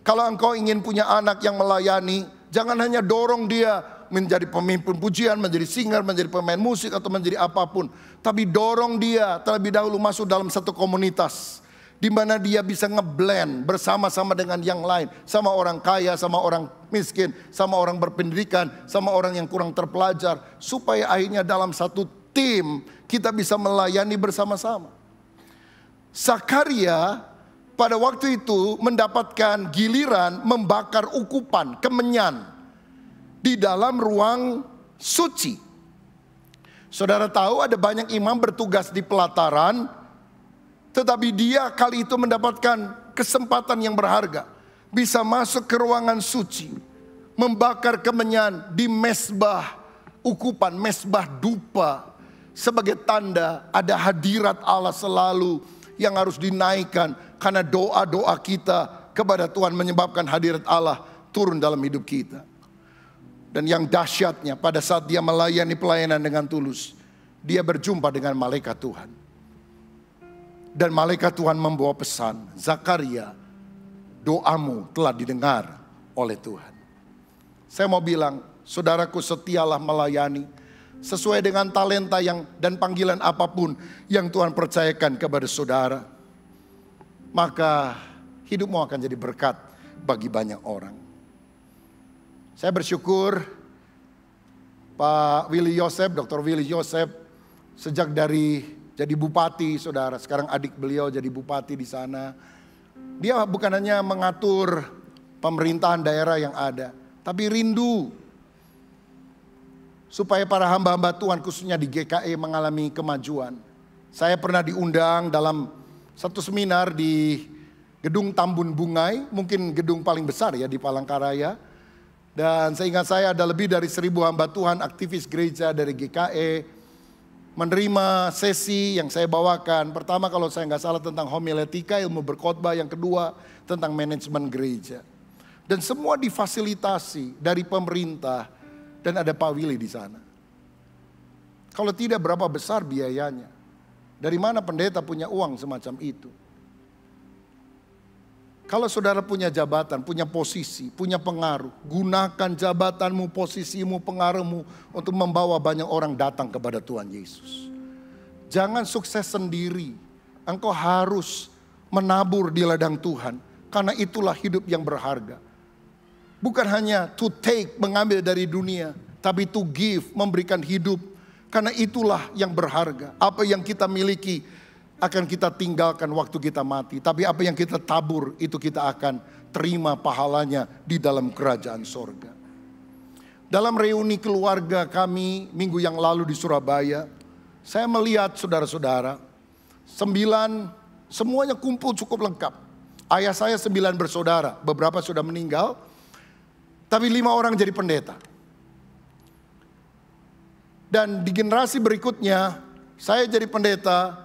Kalau engkau ingin punya anak yang melayani, jangan hanya dorong dia menjadi pemimpin pujian, menjadi singer, menjadi pemain musik atau menjadi apapun. Tapi dorong dia terlebih dahulu masuk dalam satu komunitas di mana dia bisa ngeblend bersama-sama dengan yang lain, sama orang kaya, sama orang miskin, sama orang berpendidikan, sama orang yang kurang terpelajar, supaya akhirnya dalam satu tim kita bisa melayani bersama-sama. Zakaria pada waktu itu mendapatkan giliran membakar ukupan, kemenyan di dalam ruang suci. Saudara tahu ada banyak imam bertugas di pelataran, tetapi dia kali itu mendapatkan kesempatan yang berharga. Bisa masuk ke ruangan suci, membakar kemenyan di mesbah ukupan, mesbah dupa. Sebagai tanda ada hadirat Allah selalu yang harus dinaikkan. Karena doa-doa kita kepada Tuhan menyebabkan hadirat Allah turun dalam hidup kita. Dan yang dahsyatnya pada saat dia melayani pelayanan dengan tulus, dia berjumpa dengan malaikat Tuhan. Dan malaikat Tuhan membawa pesan, Zakaria, doamu telah didengar oleh Tuhan. Saya mau bilang, saudaraku, setialah melayani sesuai dengan talenta dan panggilan apapun yang Tuhan percayakan kepada saudara. Maka hidupmu akan jadi berkat bagi banyak orang. Saya bersyukur Pak Willy Yosef, Dr. Willy Yosef, sejak dari jadi bupati, saudara. Sekarang adik beliau jadi bupati di sana. Dia bukan hanya mengatur pemerintahan daerah yang ada, tapi rindu supaya para hamba-hamba Tuhan khususnya di GKE mengalami kemajuan. Saya pernah diundang dalam satu seminar di Gedung Tambun Bungai, mungkin gedung paling besar ya di Palangkaraya. Dan seingat saya ada lebih dari 1.000 hamba Tuhan, aktivis gereja dari GKE, menerima sesi yang saya bawakan. Pertama kalau saya nggak salah tentang homiletika, ilmu berkhotbah. Yang kedua tentang manajemen gereja. Dan semua difasilitasi dari pemerintah. Dan ada Pak Willy di sana. Kalau tidak berapa besar biayanya? Dari mana pendeta punya uang semacam itu? Kalau saudara punya jabatan, punya posisi, punya pengaruh, gunakan jabatanmu, posisimu, pengaruhmu untuk membawa banyak orang datang kepada Tuhan Yesus. Jangan sukses sendiri. Engkau harus menabur di ladang Tuhan, karena itulah hidup yang berharga. Bukan hanya to take, mengambil dari dunia, tapi to give, memberikan hidup, karena itulah yang berharga. Apa yang kita miliki akan kita tinggalkan waktu kita mati. Tapi apa yang kita tabur itu kita akan terima pahalanya di dalam kerajaan sorga. Dalam reuni keluarga kami minggu yang lalu di Surabaya, saya melihat saudara-saudara, 9 semuanya kumpul cukup lengkap. Ayah saya 9 bersaudara, beberapa sudah meninggal, tapi 5 orang jadi pendeta. Dan di generasi berikutnya, saya jadi pendeta.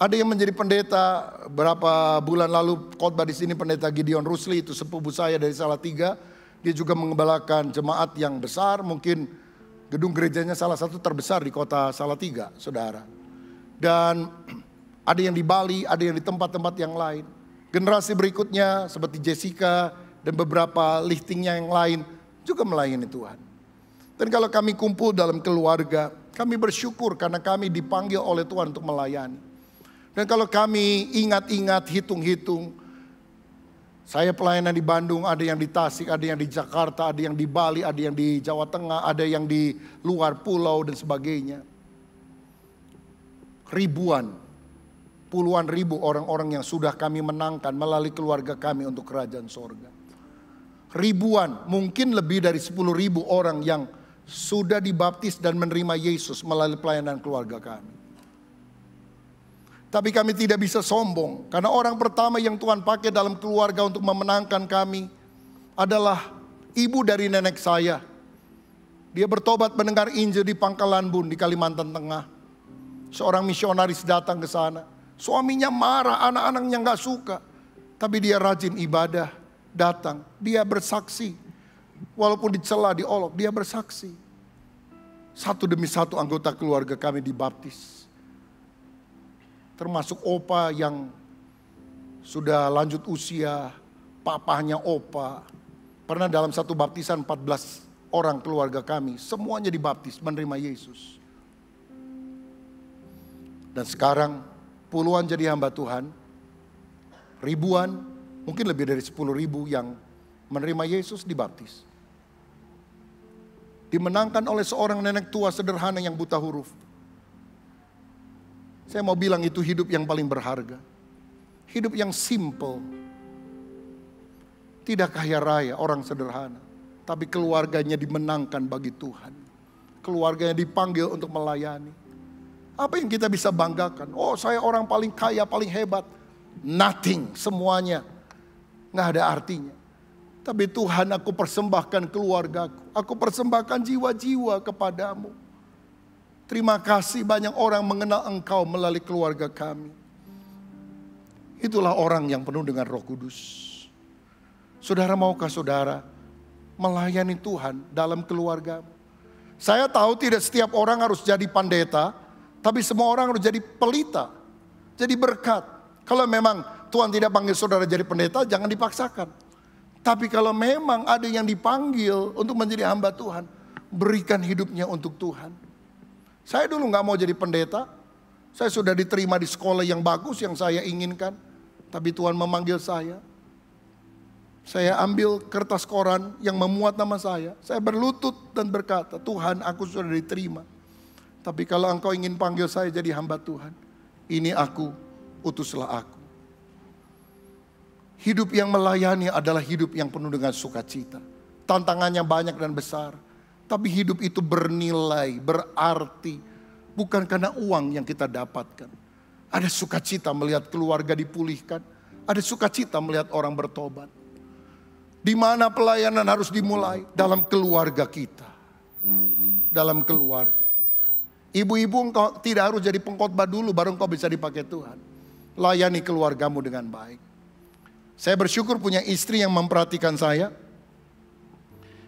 Ada yang menjadi pendeta, berapa bulan lalu khotbah di sini pendeta Gideon Rusli, itu sepupu saya dari Salatiga. Dia juga mengembalakan jemaat yang besar, mungkin gedung gerejanya salah satu terbesar di kota Salatiga, saudara. Dan ada yang di Bali, ada yang di tempat-tempat yang lain. Generasi berikutnya seperti Jessica dan beberapa liftingnya yang lain juga melayani Tuhan. Dan kalau kami kumpul dalam keluarga, kami bersyukur karena kami dipanggil oleh Tuhan untuk melayani. Dan kalau kami ingat-ingat, hitung-hitung, saya pelayanan di Bandung, ada yang di Tasik, ada yang di Jakarta, ada yang di Bali, ada yang di Jawa Tengah, ada yang di luar pulau dan sebagainya. Ribuan puluhan ribu orang-orang yang sudah kami menangkan melalui keluarga kami untuk kerajaan sorga. Ribuan, mungkin lebih dari 10.000 orang yang sudah dibaptis dan menerima Yesus melalui pelayanan keluarga kami. Tapi kami tidak bisa sombong, karena orang pertama yang Tuhan pakai dalam keluarga untuk memenangkan kami adalah ibu dari nenek saya. Dia bertobat mendengar Injil di Pangkalan Bun di Kalimantan Tengah. Seorang misionaris datang ke sana. Suaminya marah, anak-anaknya gak suka. Tapi dia rajin ibadah, datang. Dia bersaksi. Walaupun dicela, diolok, dia bersaksi. Satu demi satu anggota keluarga kami dibaptis. Termasuk opa yang sudah lanjut usia, papahnya opa. Pernah dalam satu baptisan 14 orang keluarga kami, semuanya dibaptis, menerima Yesus. Dan sekarang puluhan jadi hamba Tuhan, ribuan, mungkin lebih dari 10.000 yang menerima Yesus dibaptis. Dimenangkan oleh seorang nenek tua sederhana yang buta huruf. Saya mau bilang itu hidup yang paling berharga. Hidup yang simple. Tidak kaya raya, orang sederhana. Tapi keluarganya dimenangkan bagi Tuhan. Keluarganya dipanggil untuk melayani. Apa yang kita bisa banggakan? Oh, saya orang paling kaya, paling hebat. Nothing, semuanya. Nggak ada artinya. Tapi Tuhan, aku persembahkan keluargaku. Aku persembahkan jiwa-jiwa kepadamu. Terima kasih banyak orang mengenal Engkau melalui keluarga kami. Itulah orang yang penuh dengan Roh Kudus. Saudara, maukah saudara melayani Tuhan dalam keluargamu? Saya tahu tidak setiap orang harus jadi pendeta, tapi semua orang harus jadi pelita, jadi berkat. Kalau memang Tuhan tidak panggil saudara jadi pendeta, jangan dipaksakan. Tapi kalau memang ada yang dipanggil untuk menjadi hamba Tuhan, berikan hidupnya untuk Tuhan. Saya dulu gak mau jadi pendeta. Saya sudah diterima di sekolah yang bagus yang saya inginkan. Tapi Tuhan memanggil saya. Saya ambil kertas koran yang memuat nama saya. Saya berlutut dan berkata, Tuhan, aku sudah diterima. Tapi kalau Engkau ingin panggil saya jadi hamba Tuhan, ini aku, utuslah aku. Hidup yang melayani adalah hidup yang penuh dengan sukacita. Tantangannya banyak dan besar. Tapi hidup itu bernilai, berarti. Bukan karena uang yang kita dapatkan. Ada sukacita melihat keluarga dipulihkan. Ada sukacita melihat orang bertobat. Di mana pelayanan harus dimulai? Dalam keluarga kita. Dalam keluarga. Ibu-ibu, engkau tidak harus jadi pengkhotbah dulu baru engkau bisa dipakai Tuhan. Layani keluargamu dengan baik. Saya bersyukur punya istri yang memperhatikan saya.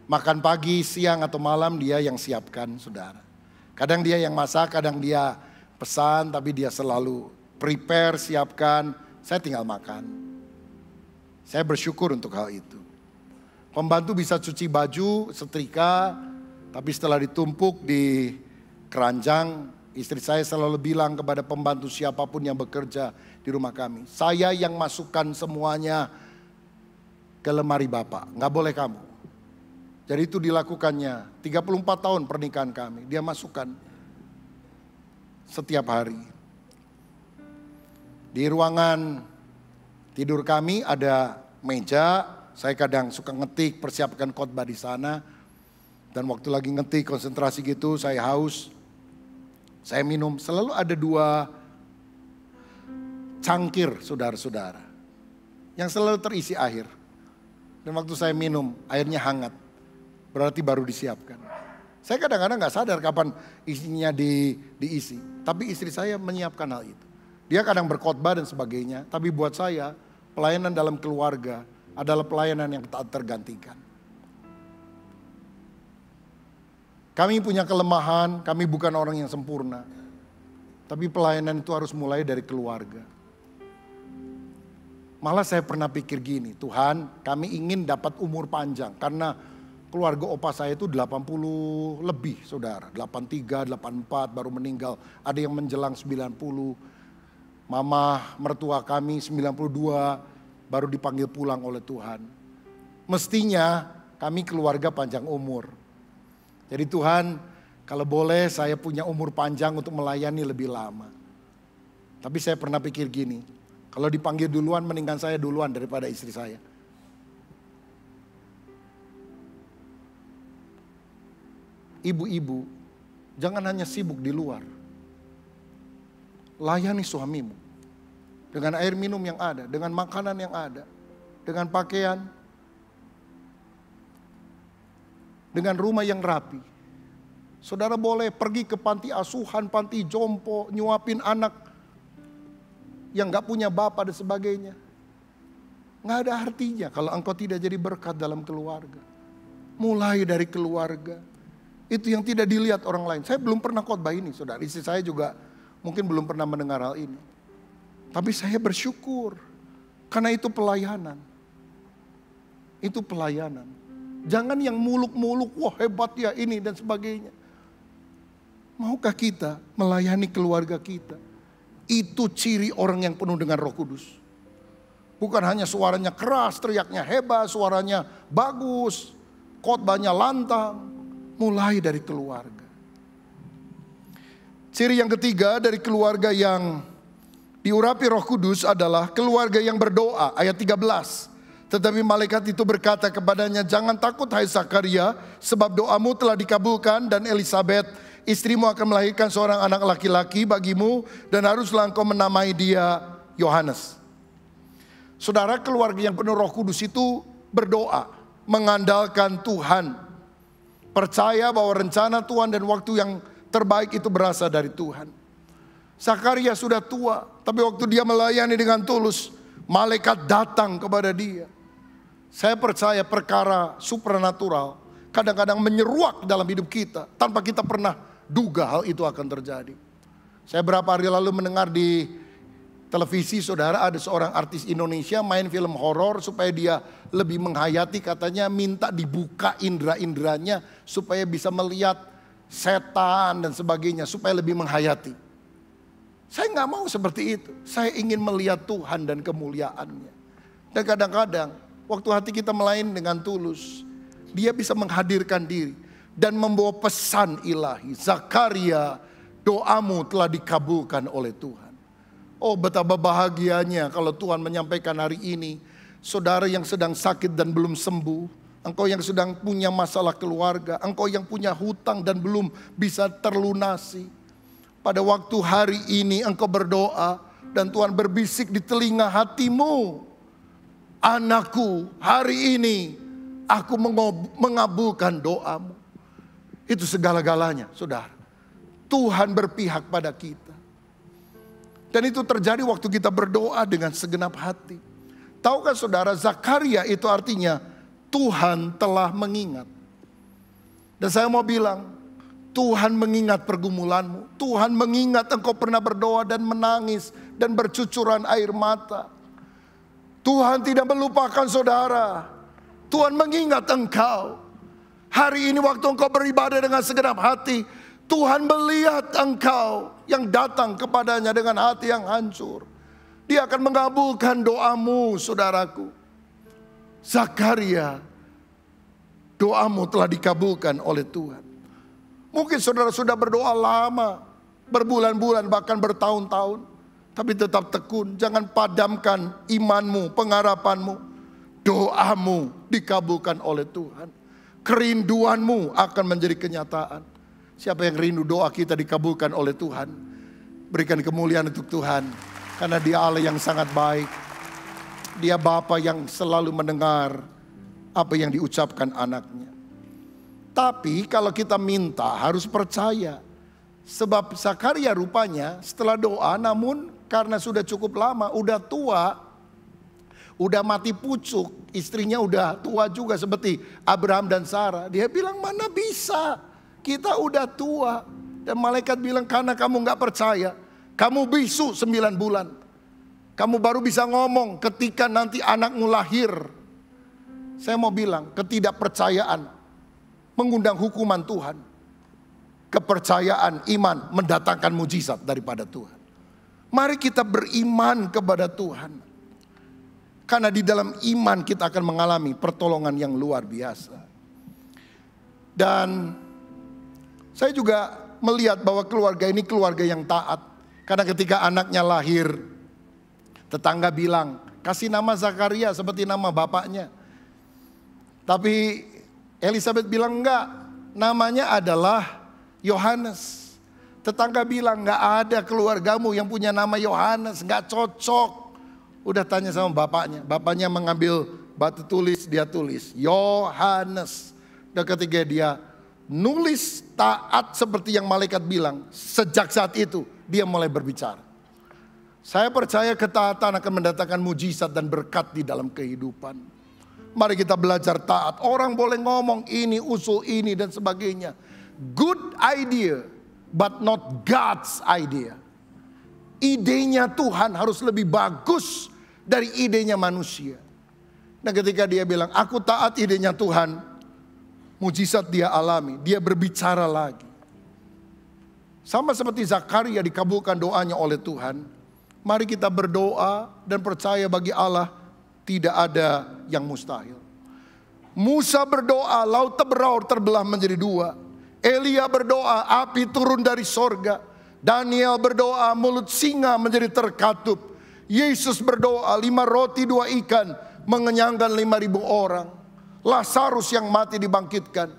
Makan pagi, siang atau malam dia yang siapkan, saudara. Kadang dia yang masak, kadang dia pesan, tapi dia selalu prepare, siapkan. Saya tinggal makan. Saya bersyukur untuk hal itu. Pembantu bisa cuci baju, setrika, tapi setelah ditumpuk di keranjang, istri saya selalu bilang kepada pembantu siapapun yang bekerja di rumah kami, saya yang masukkan semuanya ke lemari Bapak, nggak boleh kamu. Jadi itu dilakukannya 34 tahun pernikahan kami, dia masukkan setiap hari. Di ruangan tidur kami ada meja, saya kadang suka ngetik, persiapkan khotbah di sana. Dan waktu lagi ngetik, konsentrasi gitu, saya haus. Saya minum, selalu ada 2 cangkir saudara-saudara. Yang selalu terisi air. Dan waktu saya minum, airnya hangat. Berarti baru disiapkan. Saya kadang-kadang gak sadar kapan isinya diisi. Tapi istri saya menyiapkan hal itu. Dia kadang berkhotbah dan sebagainya. Tapi buat saya, pelayanan dalam keluarga adalah pelayanan yang tak tergantikan. Kami punya kelemahan, kami bukan orang yang sempurna. Tapi pelayanan itu harus mulai dari keluarga. Malah saya pernah pikir gini, Tuhan kami ingin dapat umur panjang. Karena keluarga opa saya itu 80 lebih saudara. 83, 84 baru meninggal. Ada yang menjelang 90. Mama mertua kami 92 baru dipanggil pulang oleh Tuhan. Mestinya kami keluarga panjang umur. Jadi Tuhan, kalau boleh saya punya umur panjang untuk melayani lebih lama. Tapi saya pernah pikir gini, kalau dipanggil duluan mendingan saya duluan daripada istri saya. Ibu-ibu, jangan hanya sibuk di luar. Layani suamimu dengan air minum yang ada, dengan makanan yang ada, dengan pakaian, dengan rumah yang rapi. Saudara boleh pergi ke panti asuhan, panti jompo, nyuapin anak yang gak punya bapak dan sebagainya. Gak ada artinya kalau engkau tidak jadi berkat dalam keluarga. Mulai dari keluarga. Itu yang tidak dilihat orang lain. Saya belum pernah khotbah ini, saudara. Istri saya juga mungkin belum pernah mendengar hal ini. Tapi saya bersyukur. Karena itu pelayanan. Itu pelayanan. Jangan yang muluk-muluk, wah hebat ya ini dan sebagainya. Maukah kita melayani keluarga kita? Itu ciri orang yang penuh dengan Roh Kudus. Bukan hanya suaranya keras, teriaknya hebat, suaranya bagus, khotbahnya lantang. Mulai dari keluarga. Ciri yang ketiga dari keluarga yang diurapi Roh Kudus adalah keluarga yang berdoa. Ayat 13. Tetapi malaikat itu berkata kepadanya, jangan takut hai Zakaria, sebab doamu telah dikabulkan dan Elisabet istrimu akan melahirkan seorang anak laki-laki bagimu dan haruslah engkau menamai dia Yohanes. Saudara, keluarga yang penuh Roh Kudus itu berdoa, mengandalkan Tuhan. Percaya bahwa rencana Tuhan dan waktu yang terbaik itu berasal dari Tuhan. Zakaria sudah tua, tapi waktu dia melayani dengan tulus, malaikat datang kepada dia. Saya percaya perkara supranatural kadang-kadang menyeruak dalam hidup kita tanpa kita pernah duga hal itu akan terjadi. Saya berapa hari lalu mendengar di televisi, saudara, ada seorang artis Indonesia main film horor supaya dia lebih menghayati, katanya minta dibuka indera-inderanya supaya bisa melihat setan dan sebagainya, supaya lebih menghayati. Saya nggak mau seperti itu. Saya ingin melihat Tuhan dan kemuliaannya. Dan kadang-kadang waktu hati kita melayani dengan tulus, dia bisa menghadirkan diri dan membawa pesan ilahi. Zakaria, doamu telah dikabulkan oleh Tuhan. Oh, betapa bahagianya kalau Tuhan menyampaikan hari ini, saudara yang sedang sakit dan belum sembuh, engkau yang sedang punya masalah keluarga, engkau yang punya hutang dan belum bisa terlunasi. Pada waktu hari ini engkau berdoa dan Tuhan berbisik di telinga hatimu, anakku, hari ini aku mengabulkan doamu. Itu segala-galanya, saudara. Tuhan berpihak pada kita. Dan itu terjadi waktu kita berdoa dengan segenap hati. Tahukah saudara, Zakaria itu artinya Tuhan telah mengingat. Dan saya mau bilang, Tuhan mengingat pergumulanmu. Tuhan mengingat engkau pernah berdoa dan menangis dan bercucuran air mata. Tuhan tidak melupakan saudara. Tuhan mengingat engkau. Hari ini waktu engkau beribadah dengan segenap hati, Tuhan melihat engkau yang datang kepadanya dengan hati yang hancur. Dia akan mengabulkan doamu, saudaraku. Zakaria, doamu telah dikabulkan oleh Tuhan. Mungkin saudara sudah berdoa lama, berbulan-bulan bahkan bertahun-tahun, tapi tetap tekun. Jangan padamkan imanmu, pengharapanmu. Doamu dikabulkan oleh Tuhan. Kerinduanmu akan menjadi kenyataan. Siapa yang rindu doa kita dikabulkan oleh Tuhan, berikan kemuliaan untuk Tuhan. Karena dia Allah yang sangat baik. Dia Bapa yang selalu mendengar apa yang diucapkan anaknya. Tapi kalau kita minta harus percaya. Sebab Zakaria rupanya setelah doa, namun karena sudah cukup lama, udah tua, udah mati pucuk, istrinya udah tua juga seperti Abraham dan Sarah. Dia bilang, mana bisa, kita udah tua. Dan malaikat bilang, karena kamu gak percaya, kamu bisu 9 bulan. Kamu baru bisa ngomong ketika nanti anakmu lahir. Saya mau bilang, ketidakpercayaan mengundang hukuman Tuhan. Kepercayaan, iman mendatangkan mujizat daripada Tuhan. Mari kita beriman kepada Tuhan. Karena di dalam iman kita akan mengalami pertolongan yang luar biasa. Dan saya juga melihat bahwa keluarga ini keluarga yang taat. Karena ketika anaknya lahir, tetangga bilang, kasih nama Zakaria seperti nama bapaknya. Tapi Elizabeth bilang enggak, namanya adalah Yohanes. Tetangga bilang enggak ada keluargamu yang punya nama Yohanes, enggak cocok. Udah tanya sama bapaknya, bapaknya mengambil batu tulis, dia tulis Yohanes. Dan ketika dia nulis taat seperti yang malaikat bilang, sejak saat itu dia mulai berbicara. Saya percaya ketaatan akan mendatangkan mujizat dan berkat di dalam kehidupan. Mari kita belajar taat. Orang boleh ngomong ini, usul ini dan sebagainya. Good idea, but not God's idea. Idenya Tuhan harus lebih bagus dari idenya manusia. Nah ketika dia bilang, aku taat idenya Tuhan, mujizat dia alami, dia berbicara lagi. Sama seperti Zakaria dikabulkan doanya oleh Tuhan. Mari kita berdoa dan percaya bagi Allah tidak ada yang mustahil. Musa berdoa, laut Tebraur terbelah menjadi dua. Elia berdoa, api turun dari sorga. Daniel berdoa, mulut singa menjadi terkatup. Yesus berdoa, 5 roti 2 ikan mengenyangkan 5.000 orang. Lazarus yang mati dibangkitkan.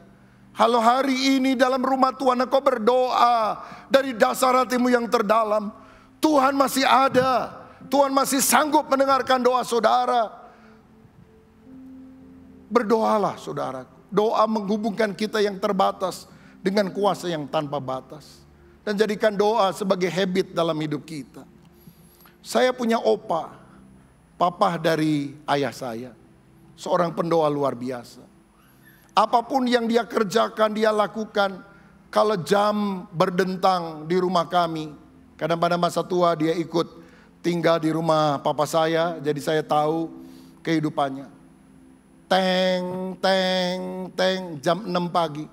Kalau hari ini dalam rumah Tuhan engkau berdoa dari dasar hatimu yang terdalam, Tuhan masih ada. Tuhan masih sanggup mendengarkan doa saudara. Berdoalah saudaraku. Doa menghubungkan kita yang terbatas dengan kuasa yang tanpa batas. Dan jadikan doa sebagai habit dalam hidup kita. Saya punya opa, papa dari ayah saya. Seorang pendoa luar biasa. Apapun yang dia kerjakan, dia lakukan. Kalau jam berdentang di rumah kami, karena pada masa tua dia ikut tinggal di rumah papa saya, jadi saya tahu kehidupannya. Teng, teng, teng, jam 6 pagi.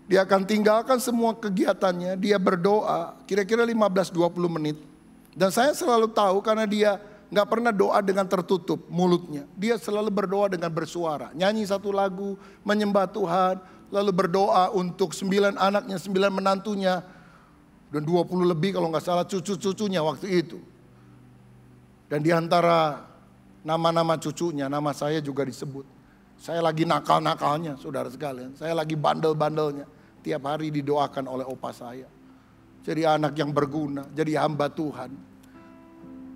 Dia akan tinggalkan semua kegiatannya, dia berdoa kira-kira 15-20 menit. Dan saya selalu tahu karena dia gak pernah doa dengan tertutup mulutnya. Dia selalu berdoa dengan bersuara. Nyanyi satu lagu, menyembah Tuhan. Lalu berdoa untuk 9 anaknya, 9 menantunya. Dan 20 lebih kalau gak salah cucu-cucunya waktu itu. Dan di antara nama-nama cucunya, nama saya juga disebut. Saya lagi nakal-nakalnya saudara sekalian. Saya lagi bandel-bandelnya. Tiap hari didoakan oleh opa saya. Jadi anak yang berguna, jadi hamba Tuhan.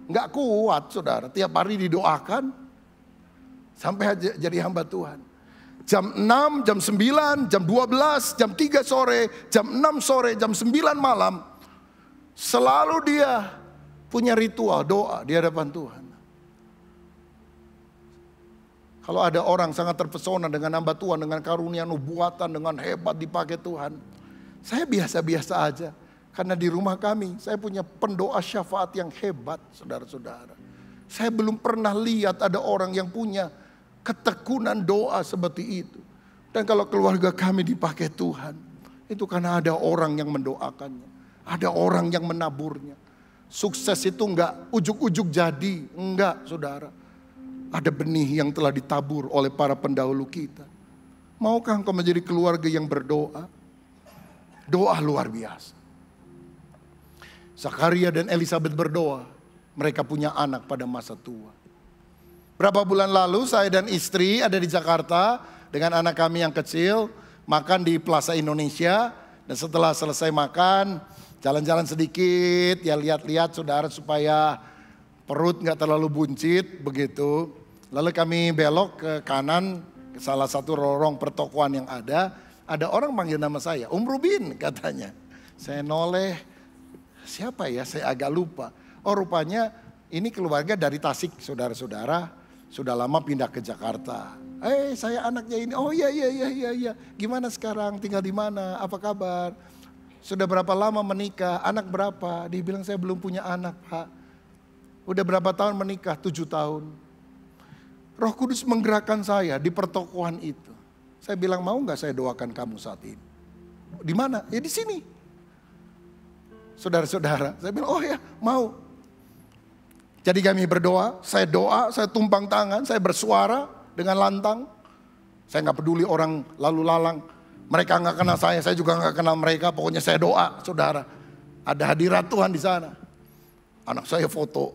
Nggak kuat saudara, tiap hari didoakan sampai jadi hamba Tuhan. Jam 6, jam 9, jam 12, jam 3 sore, jam 6 sore, jam 9 malam. Selalu dia punya ritual doa di hadapan Tuhan. Kalau ada orang sangat terpesona dengan hamba Tuhan, dengan karunia nubuatan, dengan hebat dipakai Tuhan. Saya biasa-biasa aja. Karena di rumah kami saya punya pendoa syafaat yang hebat saudara-saudara. Saya belum pernah lihat ada orang yang punya ketekunan doa seperti itu. Dan kalau keluarga kami dipakai Tuhan, itu karena ada orang yang mendoakannya. Ada orang yang menaburnya. Sukses itu enggak ujuk-ujuk jadi, enggak saudara. Ada benih yang telah ditabur oleh para pendahulu kita. Maukah engkau menjadi keluarga yang berdoa? Doa luar biasa. Zakaria dan Elizabeth berdoa, mereka punya anak pada masa tua. Berapa bulan lalu saya dan istri ada di Jakarta dengan anak kami yang kecil, makan di Plaza Indonesia. Dan setelah selesai makan, jalan-jalan sedikit, ya lihat-lihat saudara supaya perut gak terlalu buncit begitu. Lalu kami belok ke kanan, ke salah satu lorong pertokoan yang ada orang manggil nama saya, Rubin katanya. Saya noleh. Siapa ya? Saya agak lupa. Oh rupanya ini keluarga dari Tasik saudara-saudara. Sudah lama pindah ke Jakarta. Saya anaknya ini. Oh iya. Gimana sekarang? Tinggal di mana? Apa kabar? Sudah berapa lama menikah? Anak berapa? Dia bilang saya belum punya anak Pak. Udah berapa tahun menikah? 7 tahun. Roh Kudus menggerakkan saya di pertokoan itu. Saya bilang mau gak saya doakan kamu saat ini? Di mana? Ya di sini. Saudara-saudara, saya bilang, oh ya mau. Jadi kami berdoa, saya tumpang tangan, saya bersuara dengan lantang. Saya gak peduli orang lalu lalang. Mereka gak kenal saya juga gak kenal mereka, pokoknya saya doa, saudara. Ada hadirat Tuhan di sana. Anak saya foto.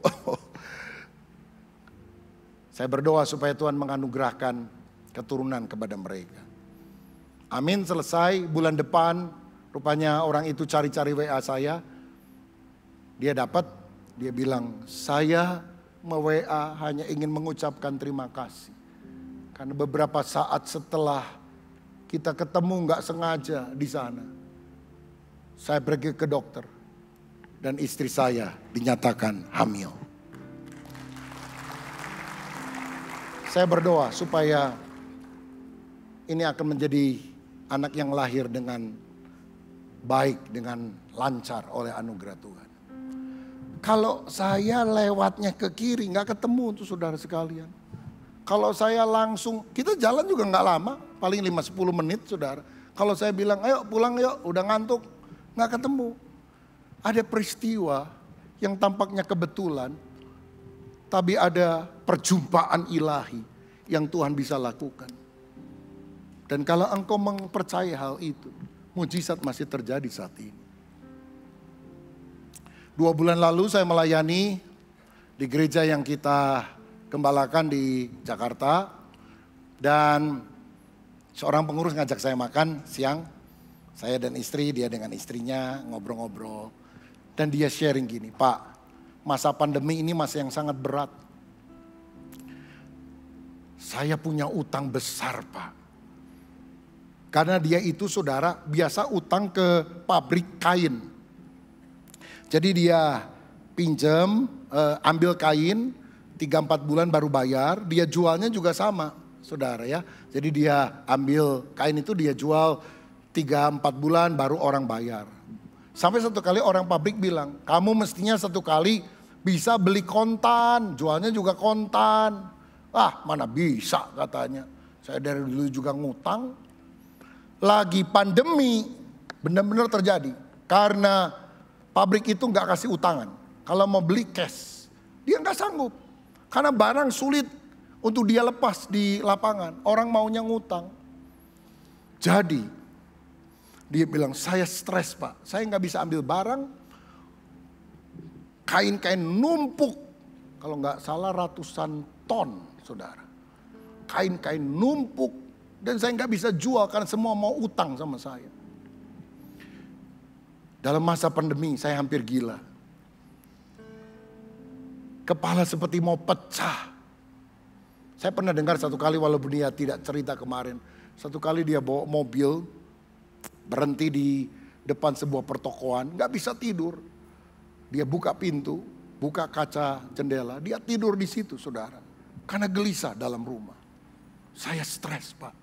Saya berdoa supaya Tuhan menganugerahkan keturunan kepada mereka. Amin, selesai bulan depan. Rupanya orang itu cari-cari WA saya. Dia dapat, dia bilang, saya WA hanya ingin mengucapkan terima kasih. Karena beberapa saat setelah kita ketemu nggak sengaja di sana, saya pergi ke dokter dan istri saya dinyatakan hamil. Saya berdoa supaya ini akan menjadi anak yang lahir dengan baik, dengan lancar oleh anugerah Tuhan. Kalau saya lewatnya ke kiri nggak ketemu tuh saudara sekalian. Kalau saya langsung, kita jalan juga nggak lama, paling 5-10 menit saudara. Kalau saya bilang ayo pulang yuk, udah ngantuk, nggak ketemu. Ada peristiwa yang tampaknya kebetulan, tapi ada perjumpaan ilahi yang Tuhan bisa lakukan. Dan kalau engkau mempercayai hal itu, mujizat masih terjadi saat ini. 2 bulan lalu saya melayani di gereja yang kita gembalakan di Jakarta. Dan seorang pengurus ngajak saya makan siang. Saya dan istri, dia dengan istrinya ngobrol-ngobrol. Dan dia sharing gini, Pak, masa pandemi ini masa yang sangat berat. Saya punya utang besar, Pak. Karena dia itu saudara biasa utang ke pabrik kain. Jadi dia pinjam, ambil kain, 3-4 bulan baru bayar. Dia jualnya juga sama saudara ya. Jadi dia ambil kain itu dia jual 3-4 bulan baru orang bayar. Sampai satu kali orang pabrik bilang, kamu mestinya satu kali bisa beli kontan, jualnya juga kontan. Ah mana bisa katanya, saya dari dulu juga ngutang. Lagi pandemi benar-benar terjadi. Karena pabrik itu gak kasih utangan. Kalau mau beli cash, dia gak sanggup. Karena barang sulit untuk dia lepas di lapangan. Orang maunya ngutang. Jadi dia bilang saya stres Pak. Saya gak bisa ambil barang. Kain-kain numpuk. Kalau gak salah ratusan ton saudara. Kain-kain numpuk. Dan saya gak bisa jual karena semua mau utang sama saya. Dalam masa pandemi saya hampir gila. Kepala seperti mau pecah. Saya pernah dengar satu kali walaupun dia tidak cerita kemarin. Satu kali dia bawa mobil, berhenti di depan sebuah pertokoan, gak bisa tidur. Dia buka pintu, buka kaca jendela, dia tidur di situ saudara. Karena gelisah dalam rumah. Saya stres Pak.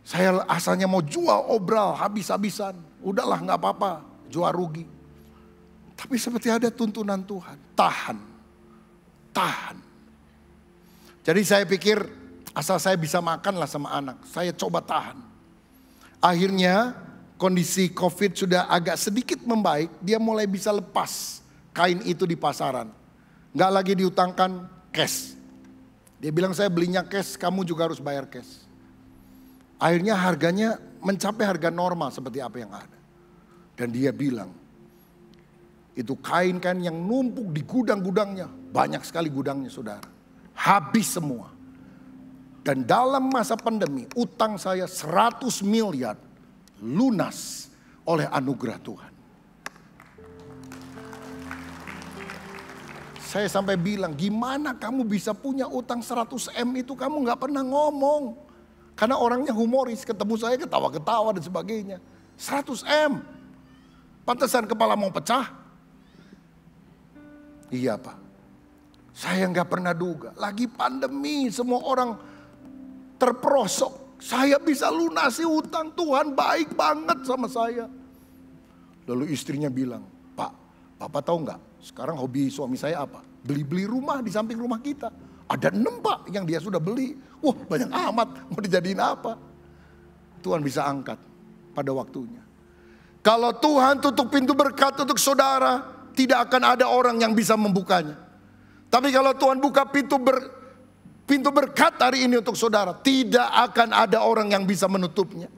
Saya asalnya mau jual obral habis-habisan. Udahlah gak apa-apa, jual rugi. Tapi seperti ada tuntunan Tuhan, tahan. Jadi saya pikir asal saya bisa makan lah sama anak, saya coba tahan. Akhirnya kondisi COVID sudah agak sedikit membaik, dia mulai bisa lepas kain itu di pasaran. Gak lagi diutangkan cash. Dia bilang saya belinya cash, kamu juga harus bayar cash. Akhirnya harganya mencapai harga normal seperti apa yang ada. Dan dia bilang, itu kain-kain yang numpuk di gudang-gudangnya. Banyak sekali gudangnya saudara. Habis semua. Dan dalam masa pandemi, utang saya 100 miliar lunas oleh anugerah Tuhan. Saya sampai bilang, gimana kamu bisa punya utang 100 M itu kamu gak pernah ngomong. Karena orangnya humoris, ketemu saya ketawa-ketawa dan sebagainya. 100 M. Pantesan kepala mau pecah. Iya Pak. Saya gak pernah duga. Lagi pandemi semua orang terperosok. Saya bisa lunasi utang, Tuhan baik banget sama saya. Lalu istrinya bilang, Pak, Bapak tahu gak? Sekarang hobi suami saya apa? Beli-beli rumah di samping rumah kita. Ada 6 Pak yang dia sudah beli. Wah banyak amat, mau dijadiin apa? Tuhan bisa angkat pada waktunya. Kalau Tuhan tutup pintu berkat untuk saudara, tidak akan ada orang yang bisa membukanya. Tapi kalau Tuhan buka pintu berkat hari ini untuk saudara, tidak akan ada orang yang bisa menutupnya.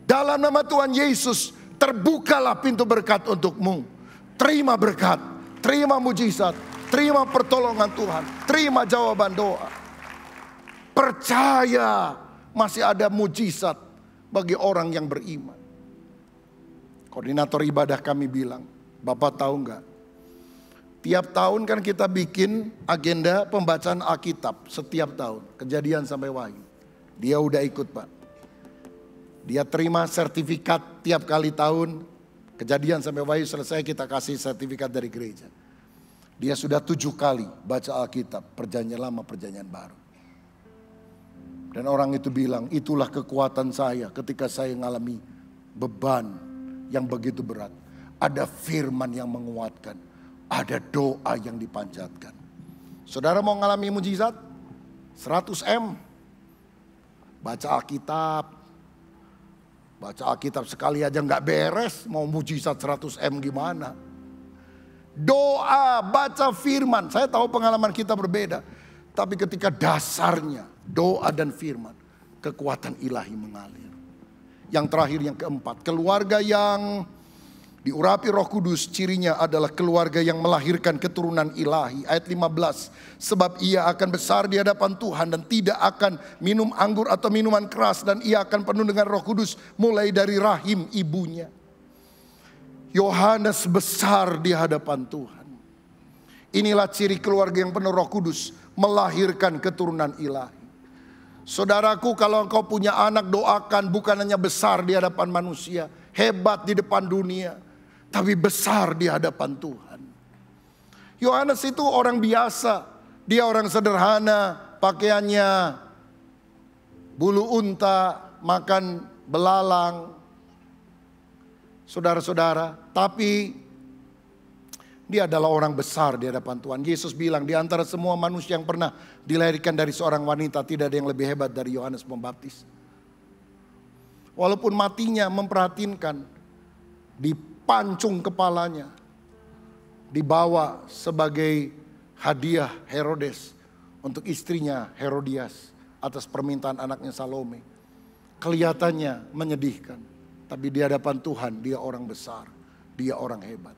Dalam nama Tuhan Yesus, terbukalah pintu berkat untukmu. Terima berkat, terima mujizat, terima pertolongan Tuhan, terima jawaban doa. Percaya masih ada mujizat bagi orang yang beriman. Koordinator ibadah kami bilang, Bapak tahu nggak? Tiap tahun kan kita bikin agenda pembacaan Alkitab setiap tahun, Kejadian sampai Wahyu. Dia udah ikut, Pak. Dia terima sertifikat tiap kali tahun, Kejadian sampai Wahyu selesai kita kasih sertifikat dari gereja. Dia sudah 7 kali baca Alkitab, Perjanjian Lama, Perjanjian Baru. Dan orang itu bilang, itulah kekuatan saya ketika saya mengalami beban yang begitu berat. Ada firman yang menguatkan, ada doa yang dipanjatkan. Saudara mau mengalami mujizat? 100M. Baca Alkitab. Baca Alkitab sekali aja nggak beres, mau mujizat 100M gimana? Doa, baca firman. Saya tahu pengalaman kita berbeda. Tapi ketika dasarnya doa dan firman, kekuatan ilahi mengalir. Yang terakhir, yang keempat, keluarga yang diurapi Roh Kudus, cirinya adalah keluarga yang melahirkan keturunan ilahi. Ayat 15, sebab ia akan besar di hadapan Tuhan dan tidak akan minum anggur atau minuman keras, dan ia akan penuh dengan Roh Kudus mulai dari rahim ibunya. Yohanes besar di hadapan Tuhan. Inilah ciri keluarga yang penuh Roh Kudus, melahirkan keturunan ilahi. Saudaraku, kalau engkau punya anak, doakan bukan hanya besar di hadapan manusia, hebat di depan dunia, tapi besar di hadapan Tuhan. Yohanes itu orang biasa, dia orang sederhana, pakaiannya bulu unta, makan belalang. Saudara-saudara, tapi dia adalah orang besar di hadapan Tuhan. Yesus bilang, di antara semua manusia yang pernah dilahirkan dari seorang wanita, tidak ada yang lebih hebat dari Yohanes Pembaptis. Walaupun matinya memperhatinkan, dipancung kepalanya, dibawa sebagai hadiah Herodes untuk istrinya Herodias atas permintaan anaknya Salome. Kelihatannya menyedihkan, tapi di hadapan Tuhan dia orang besar, dia orang hebat.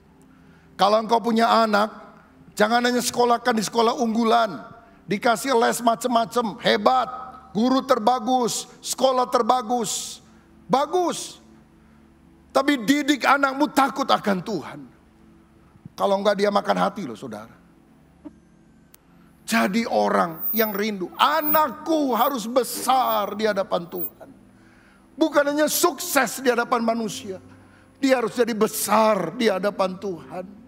Kalau engkau punya anak, jangan hanya sekolahkan di sekolah unggulan, dikasih les macam-macam, hebat, guru terbagus, sekolah terbagus, bagus. Tapi didik anakmu takut akan Tuhan. Kalau enggak dia makan hati loh saudara. Jadi orang yang rindu, anakku harus besar di hadapan Tuhan. Bukan hanya sukses di hadapan manusia, dia harus jadi besar di hadapan Tuhan.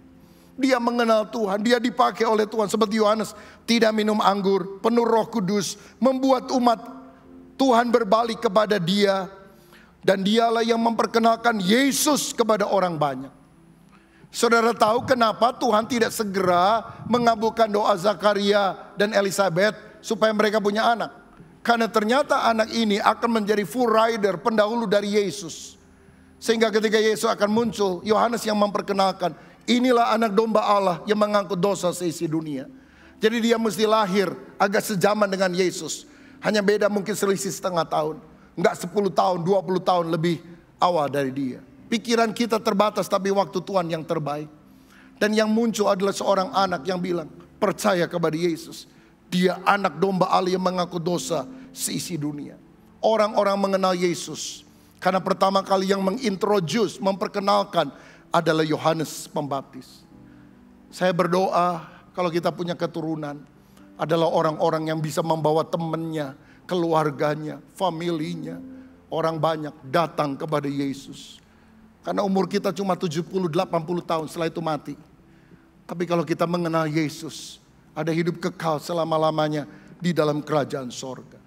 Dia mengenal Tuhan, dia dipakai oleh Tuhan. Seperti Yohanes, tidak minum anggur, penuh Roh Kudus, membuat umat Tuhan berbalik kepada dia. Dan dialah yang memperkenalkan Yesus kepada orang banyak. Saudara tahu kenapa Tuhan tidak segera mengabulkan doa Zakaria dan Elizabeth supaya mereka punya anak? Karena ternyata anak ini akan menjadi full rider, pendahulu dari Yesus. Sehingga ketika Yesus akan muncul, Yohanes yang memperkenalkan, inilah anak domba Allah yang mengangkut dosa seisi dunia. Jadi dia mesti lahir agak sejaman dengan Yesus. Hanya beda mungkin selisih setengah tahun. Enggak 10 tahun, 20 tahun lebih awal dari dia. Pikiran kita terbatas, tapi waktu Tuhan yang terbaik. Dan yang muncul adalah seorang anak yang bilang, percaya kepada Yesus. Dia anak domba Allah yang mengangkut dosa seisi dunia. Orang-orang mengenal Yesus karena pertama kali yang mengintroduce, memperkenalkan adalah Yohanes Pembaptis. Saya berdoa kalau kita punya keturunan adalah orang-orang yang bisa membawa temannya, keluarganya, familinya, orang banyak datang kepada Yesus. Karena umur kita cuma 70-80 tahun, setelah itu mati. Tapi kalau kita mengenal Yesus, ada hidup kekal selama-lamanya di dalam kerajaan sorga.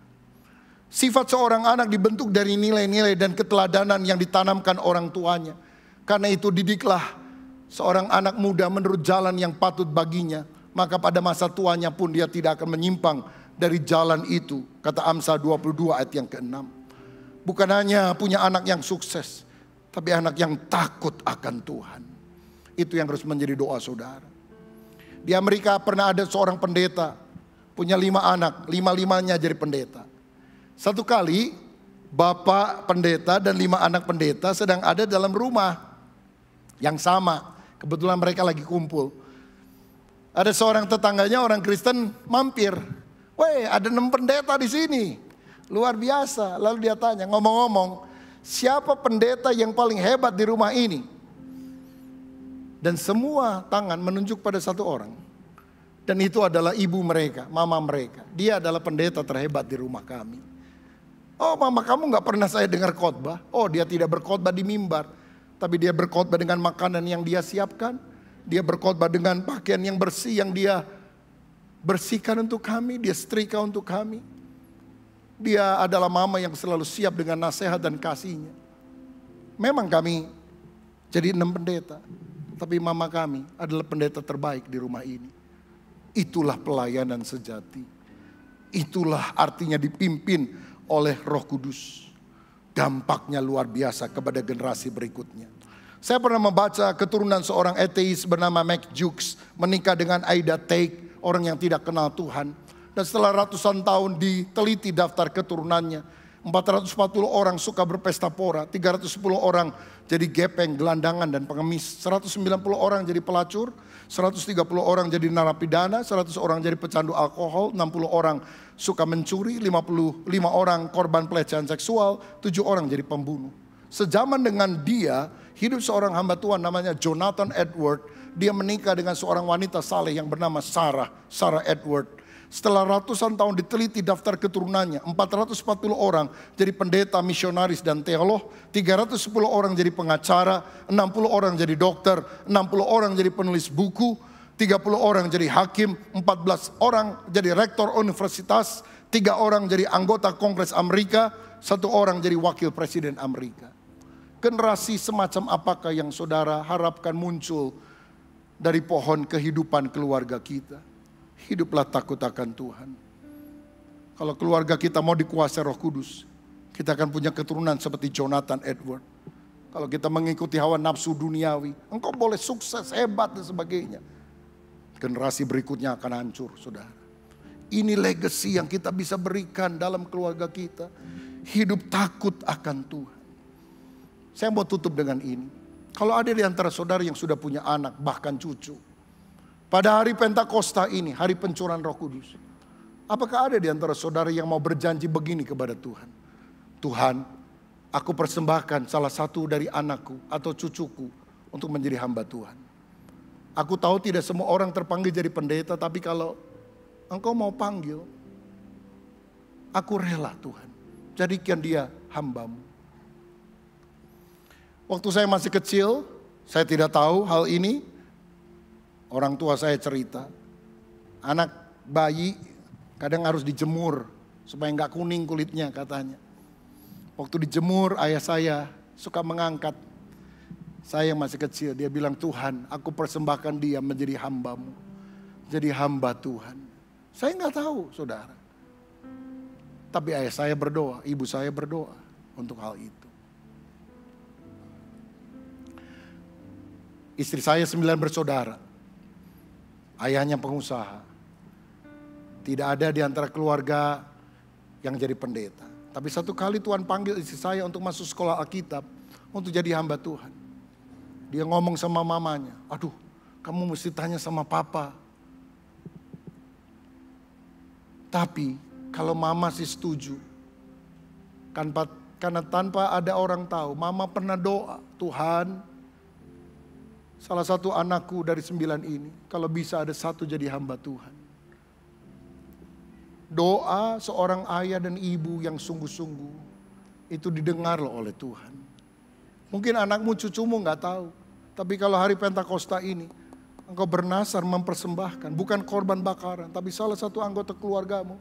Sifat seorang anak dibentuk dari nilai-nilai dan keteladanan yang ditanamkan orang tuanya. Karena itu didiklah seorang anak muda menurut jalan yang patut baginya. Maka pada masa tuanya pun dia tidak akan menyimpang dari jalan itu. Kata Amsal 22 ayat yang ke-6. Bukan hanya punya anak yang sukses, tapi anak yang takut akan Tuhan. Itu yang harus menjadi doa saudara. Di Amerika pernah ada seorang pendeta, punya 5 anak, 5-5-nya jadi pendeta. Satu kali bapak pendeta dan 5 anak pendeta sedang ada dalam rumah yang sama. Kebetulan mereka lagi kumpul. Ada seorang tetangganya orang Kristen mampir. Weh, ada 6 pendeta di sini. Luar biasa. Lalu dia tanya, ngomong-ngomong, siapa pendeta yang paling hebat di rumah ini? Dan semua tangan menunjuk pada satu orang. Dan itu adalah ibu mereka, mama mereka. Dia adalah pendeta terhebat di rumah kami. Oh, mama kamu gak pernah saya dengar khotbah. Oh, dia tidak berkhotbah di mimbar. Tapi dia berkhotbah dengan makanan yang dia siapkan. Dia berkhotbah dengan pakaian yang bersih yang dia bersihkan untuk kami. Dia setrika untuk kami. Dia adalah mama yang selalu siap dengan nasihat dan kasihnya. Memang kami jadi 6 pendeta. Tapi mama kami adalah pendeta terbaik di rumah ini. Itulah pelayanan sejati. Itulah artinya dipimpin oleh Roh Kudus. Dampaknya luar biasa kepada generasi berikutnya. Saya pernah membaca keturunan seorang ateis bernama Mac Jukes menikah dengan Aida Teik, orang yang tidak kenal Tuhan. Dan setelah ratusan tahun diteliti daftar keturunannya, 440 orang suka berpesta pora, 310 orang jadi gepeng, gelandangan dan pengemis, 190 orang jadi pelacur, 130 orang jadi narapidana, 100 orang jadi pecandu alkohol, 60 orang suka mencuri, 55 orang korban pelecehan seksual, 7 orang jadi pembunuh. Sejaman dengan dia, hidup seorang hamba Tuhan namanya Jonathan Edward. Dia menikah dengan seorang wanita saleh yang bernama Sarah Edward. Setelah ratusan tahun diteliti daftar keturunannya, 440 orang jadi pendeta, misionaris dan teolog, 310 orang jadi pengacara, 60 orang jadi dokter, 60 orang jadi penulis buku, 30 orang jadi hakim, 14 orang jadi rektor universitas, 3 orang jadi anggota Kongres Amerika, 1 orang jadi wakil presiden Amerika. Generasi semacam apakah yang saudara harapkan muncul dari pohon kehidupan keluarga kita? Hiduplah takut akan Tuhan. Kalau keluarga kita mau dikuasai Roh Kudus, kita akan punya keturunan seperti Jonathan Edward. Kalau kita mengikuti hawa nafsu duniawi, engkau boleh sukses, hebat dan sebagainya. Generasi berikutnya akan hancur, saudara. Ini legacy yang kita bisa berikan dalam keluarga kita. Hidup takut akan Tuhan. Saya mau tutup dengan ini. Kalau ada di antara saudara yang sudah punya anak, bahkan cucu, pada hari Pentakosta ini, hari pencurahan Roh Kudus, apakah ada di antara saudara yang mau berjanji begini kepada Tuhan? Tuhan, aku persembahkan salah satu dari anakku atau cucuku untuk menjadi hamba Tuhan. Aku tahu tidak semua orang terpanggil jadi pendeta, tapi kalau engkau mau panggil, aku rela Tuhan. Jadikan dia hambamu. Waktu saya masih kecil, saya tidak tahu hal ini. Orang tua saya cerita, anak bayi kadang harus dijemur supaya nggak kuning kulitnya katanya. Waktu dijemur ayah saya suka mengangkat saya yang masih kecil. Dia bilang, Tuhan aku persembahkan dia menjadi hambamu. Jadi hamba Tuhan. Saya nggak tahu saudara. Tapi ayah saya berdoa, ibu saya berdoa untuk hal itu. Istri saya 9 bersaudara. Ayahnya pengusaha. Tidak ada di antara keluarga yang jadi pendeta. Tapi satu kali Tuhan panggil istri saya untuk masuk sekolah Alkitab, untuk jadi hamba Tuhan. Dia ngomong sama mamanya, aduh kamu mesti tanya sama papa. Tapi kalau mama sih setuju. Karena tanpa ada orang tahu, mama pernah doa, Tuhan, salah satu anakku dari 9 ini, kalau bisa ada 1 jadi hamba Tuhan. Doa seorang ayah dan ibu yang sungguh-sungguh, itu didengar loh oleh Tuhan. Mungkin anakmu, cucumu gak tahu. Tapi kalau hari Pentakosta ini, engkau bernasar mempersembahkan, bukan korban bakaran, tapi salah satu anggota keluargamu,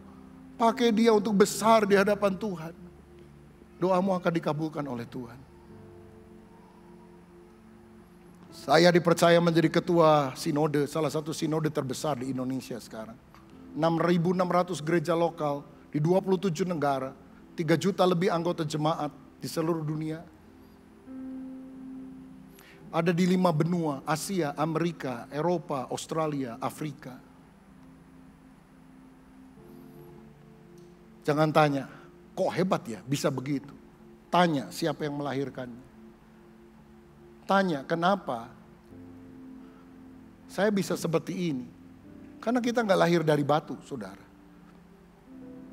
pakai dia untuk besar di hadapan Tuhan. Doamu akan dikabulkan oleh Tuhan. Saya dipercaya menjadi ketua sinode, salah satu sinode terbesar di Indonesia sekarang. 6.600 gereja lokal di 27 negara, 3 juta lebih anggota jemaat di seluruh dunia. Ada di 5 benua, Asia, Amerika, Eropa, Australia, Afrika. Jangan tanya, kok hebat ya bisa begitu? Tanya siapa yang melahirkannya. Tanya kenapa saya bisa seperti ini. Karena kita nggak lahir dari batu, saudara.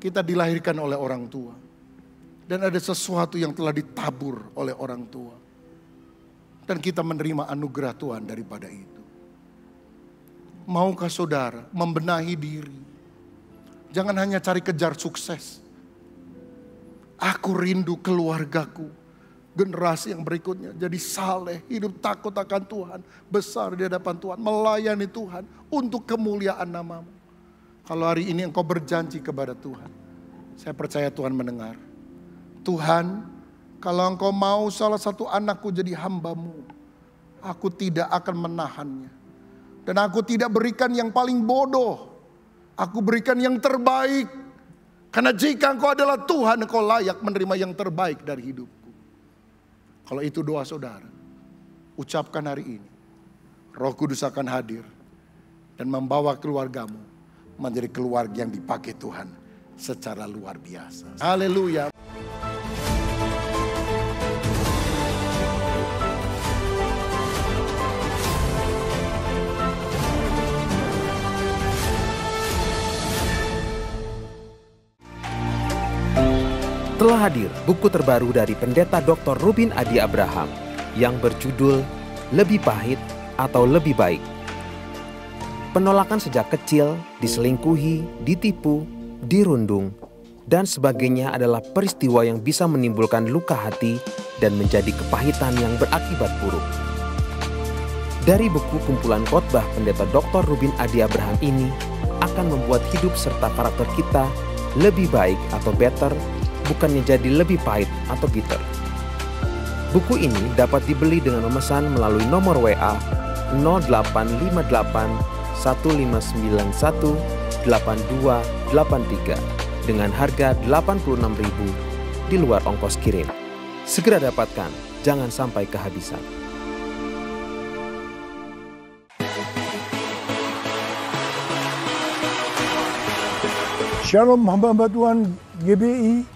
Kita dilahirkan oleh orang tua. Dan ada sesuatu yang telah ditabur oleh orang tua. Dan kita menerima anugerah Tuhan daripada itu. Maukah saudara membenahi diri? Jangan hanya cari kejar sukses. Aku rindu keluargaku, generasi yang berikutnya jadi saleh, hidup takut akan Tuhan, besar di hadapan Tuhan, melayani Tuhan untuk kemuliaan nama-Mu. Kalau hari ini engkau berjanji kepada Tuhan, saya percaya Tuhan mendengar. Tuhan, kalau engkau mau salah satu anakku jadi hamba-Mu, aku tidak akan menahannya. Dan aku tidak berikan yang paling bodoh, aku berikan yang terbaik. Karena jika engkau adalah Tuhan, engkau layak menerima yang terbaik dari hidupku. Kalau itu doa saudara, ucapkan hari ini. Roh Kudus akan hadir dan membawa keluargamu menjadi keluarga yang dipakai Tuhan secara luar biasa. Haleluya. Telah hadir buku terbaru dari Pendeta Dr. Ruben Adi Abraham yang berjudul Lebih Pahit atau Lebih Baik. Penolakan sejak kecil, diselingkuhi, ditipu, dirundung, dan sebagainya adalah peristiwa yang bisa menimbulkan luka hati dan menjadi kepahitan yang berakibat buruk. Dari buku kumpulan khotbah Pendeta Dr. Ruben Adi Abraham ini akan membuat hidup serta karakter kita lebih baik atau better, bukannya jadi lebih pahit atau bitter. Buku ini dapat dibeli dengan memesan melalui nomor WA 0858 1591 8283 dengan harga Rp86.000 di luar ongkos kirim. Segera dapatkan, jangan sampai kehabisan. Shalom hamba-hamba Tuhan GBI.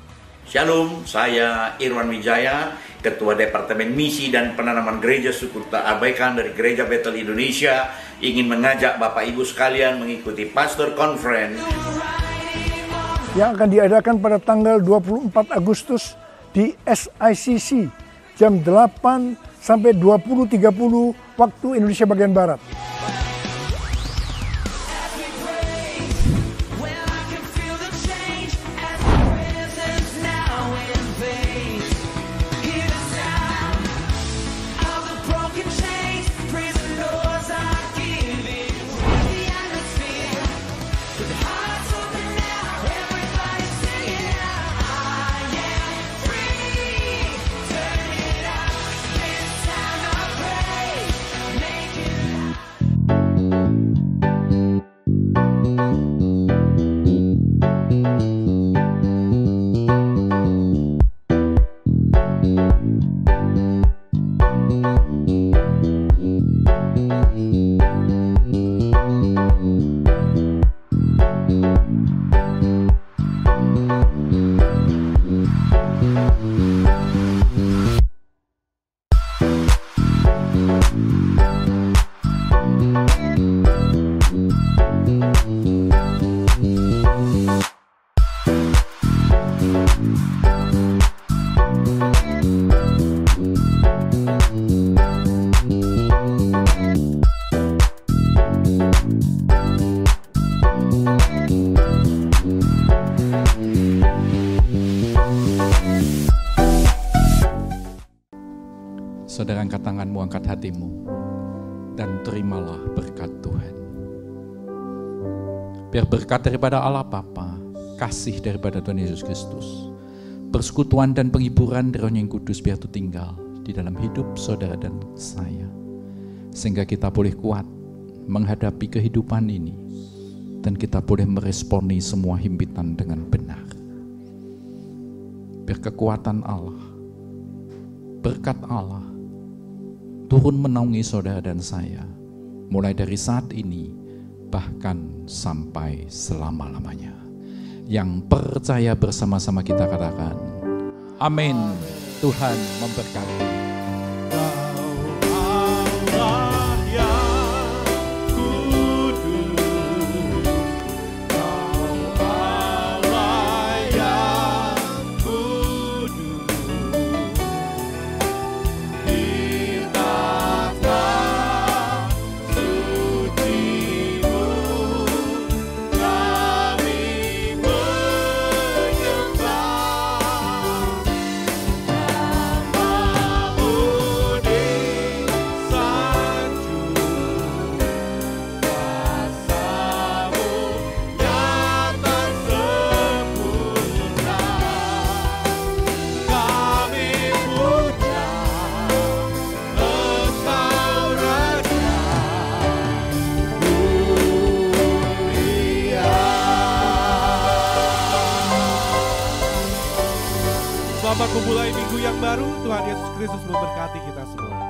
Shalom, saya Irwan Wijaya, Ketua Departemen Misi dan Penanaman Gereja Suku Tak Abaikan dari Gereja Bethel Indonesia, ingin mengajak Bapak Ibu sekalian mengikuti Pastor Conference yang akan diadakan pada tanggal 24 Agustus di SICC jam 8 sampai 20.30 waktu Indonesia bagian Barat. Saudara, angkat tanganmu, angkat hatimu, dan terimalah berkat Tuhan. Biar berkat daripada Allah Bapa, kasih daripada Tuhan Yesus Kristus, persekutuan dan penghiburan dari Roh yang Kudus biar itu tinggal di dalam hidup saudara dan saya. Sehingga kita boleh kuat menghadapi kehidupan ini, dan kita boleh meresponi semua himpitan dengan benar. Biar kekuatan Allah, berkat Allah, turun menaungi saudara dan saya, mulai dari saat ini, bahkan sampai selama-lamanya. Yang percaya bersama-sama kita katakan, amin. Tuhan memberkati. Allah yang kudus, Kau Allah yang kudus, di tata suci-Mu kami menyembah. Namamu disanjung, kuasa-Mu nyata sempurna. Kami puja Engkau Raja mulia. Selamat memulai minggu yang baru. Tuhan Yesus Kristus memberkati kita semua.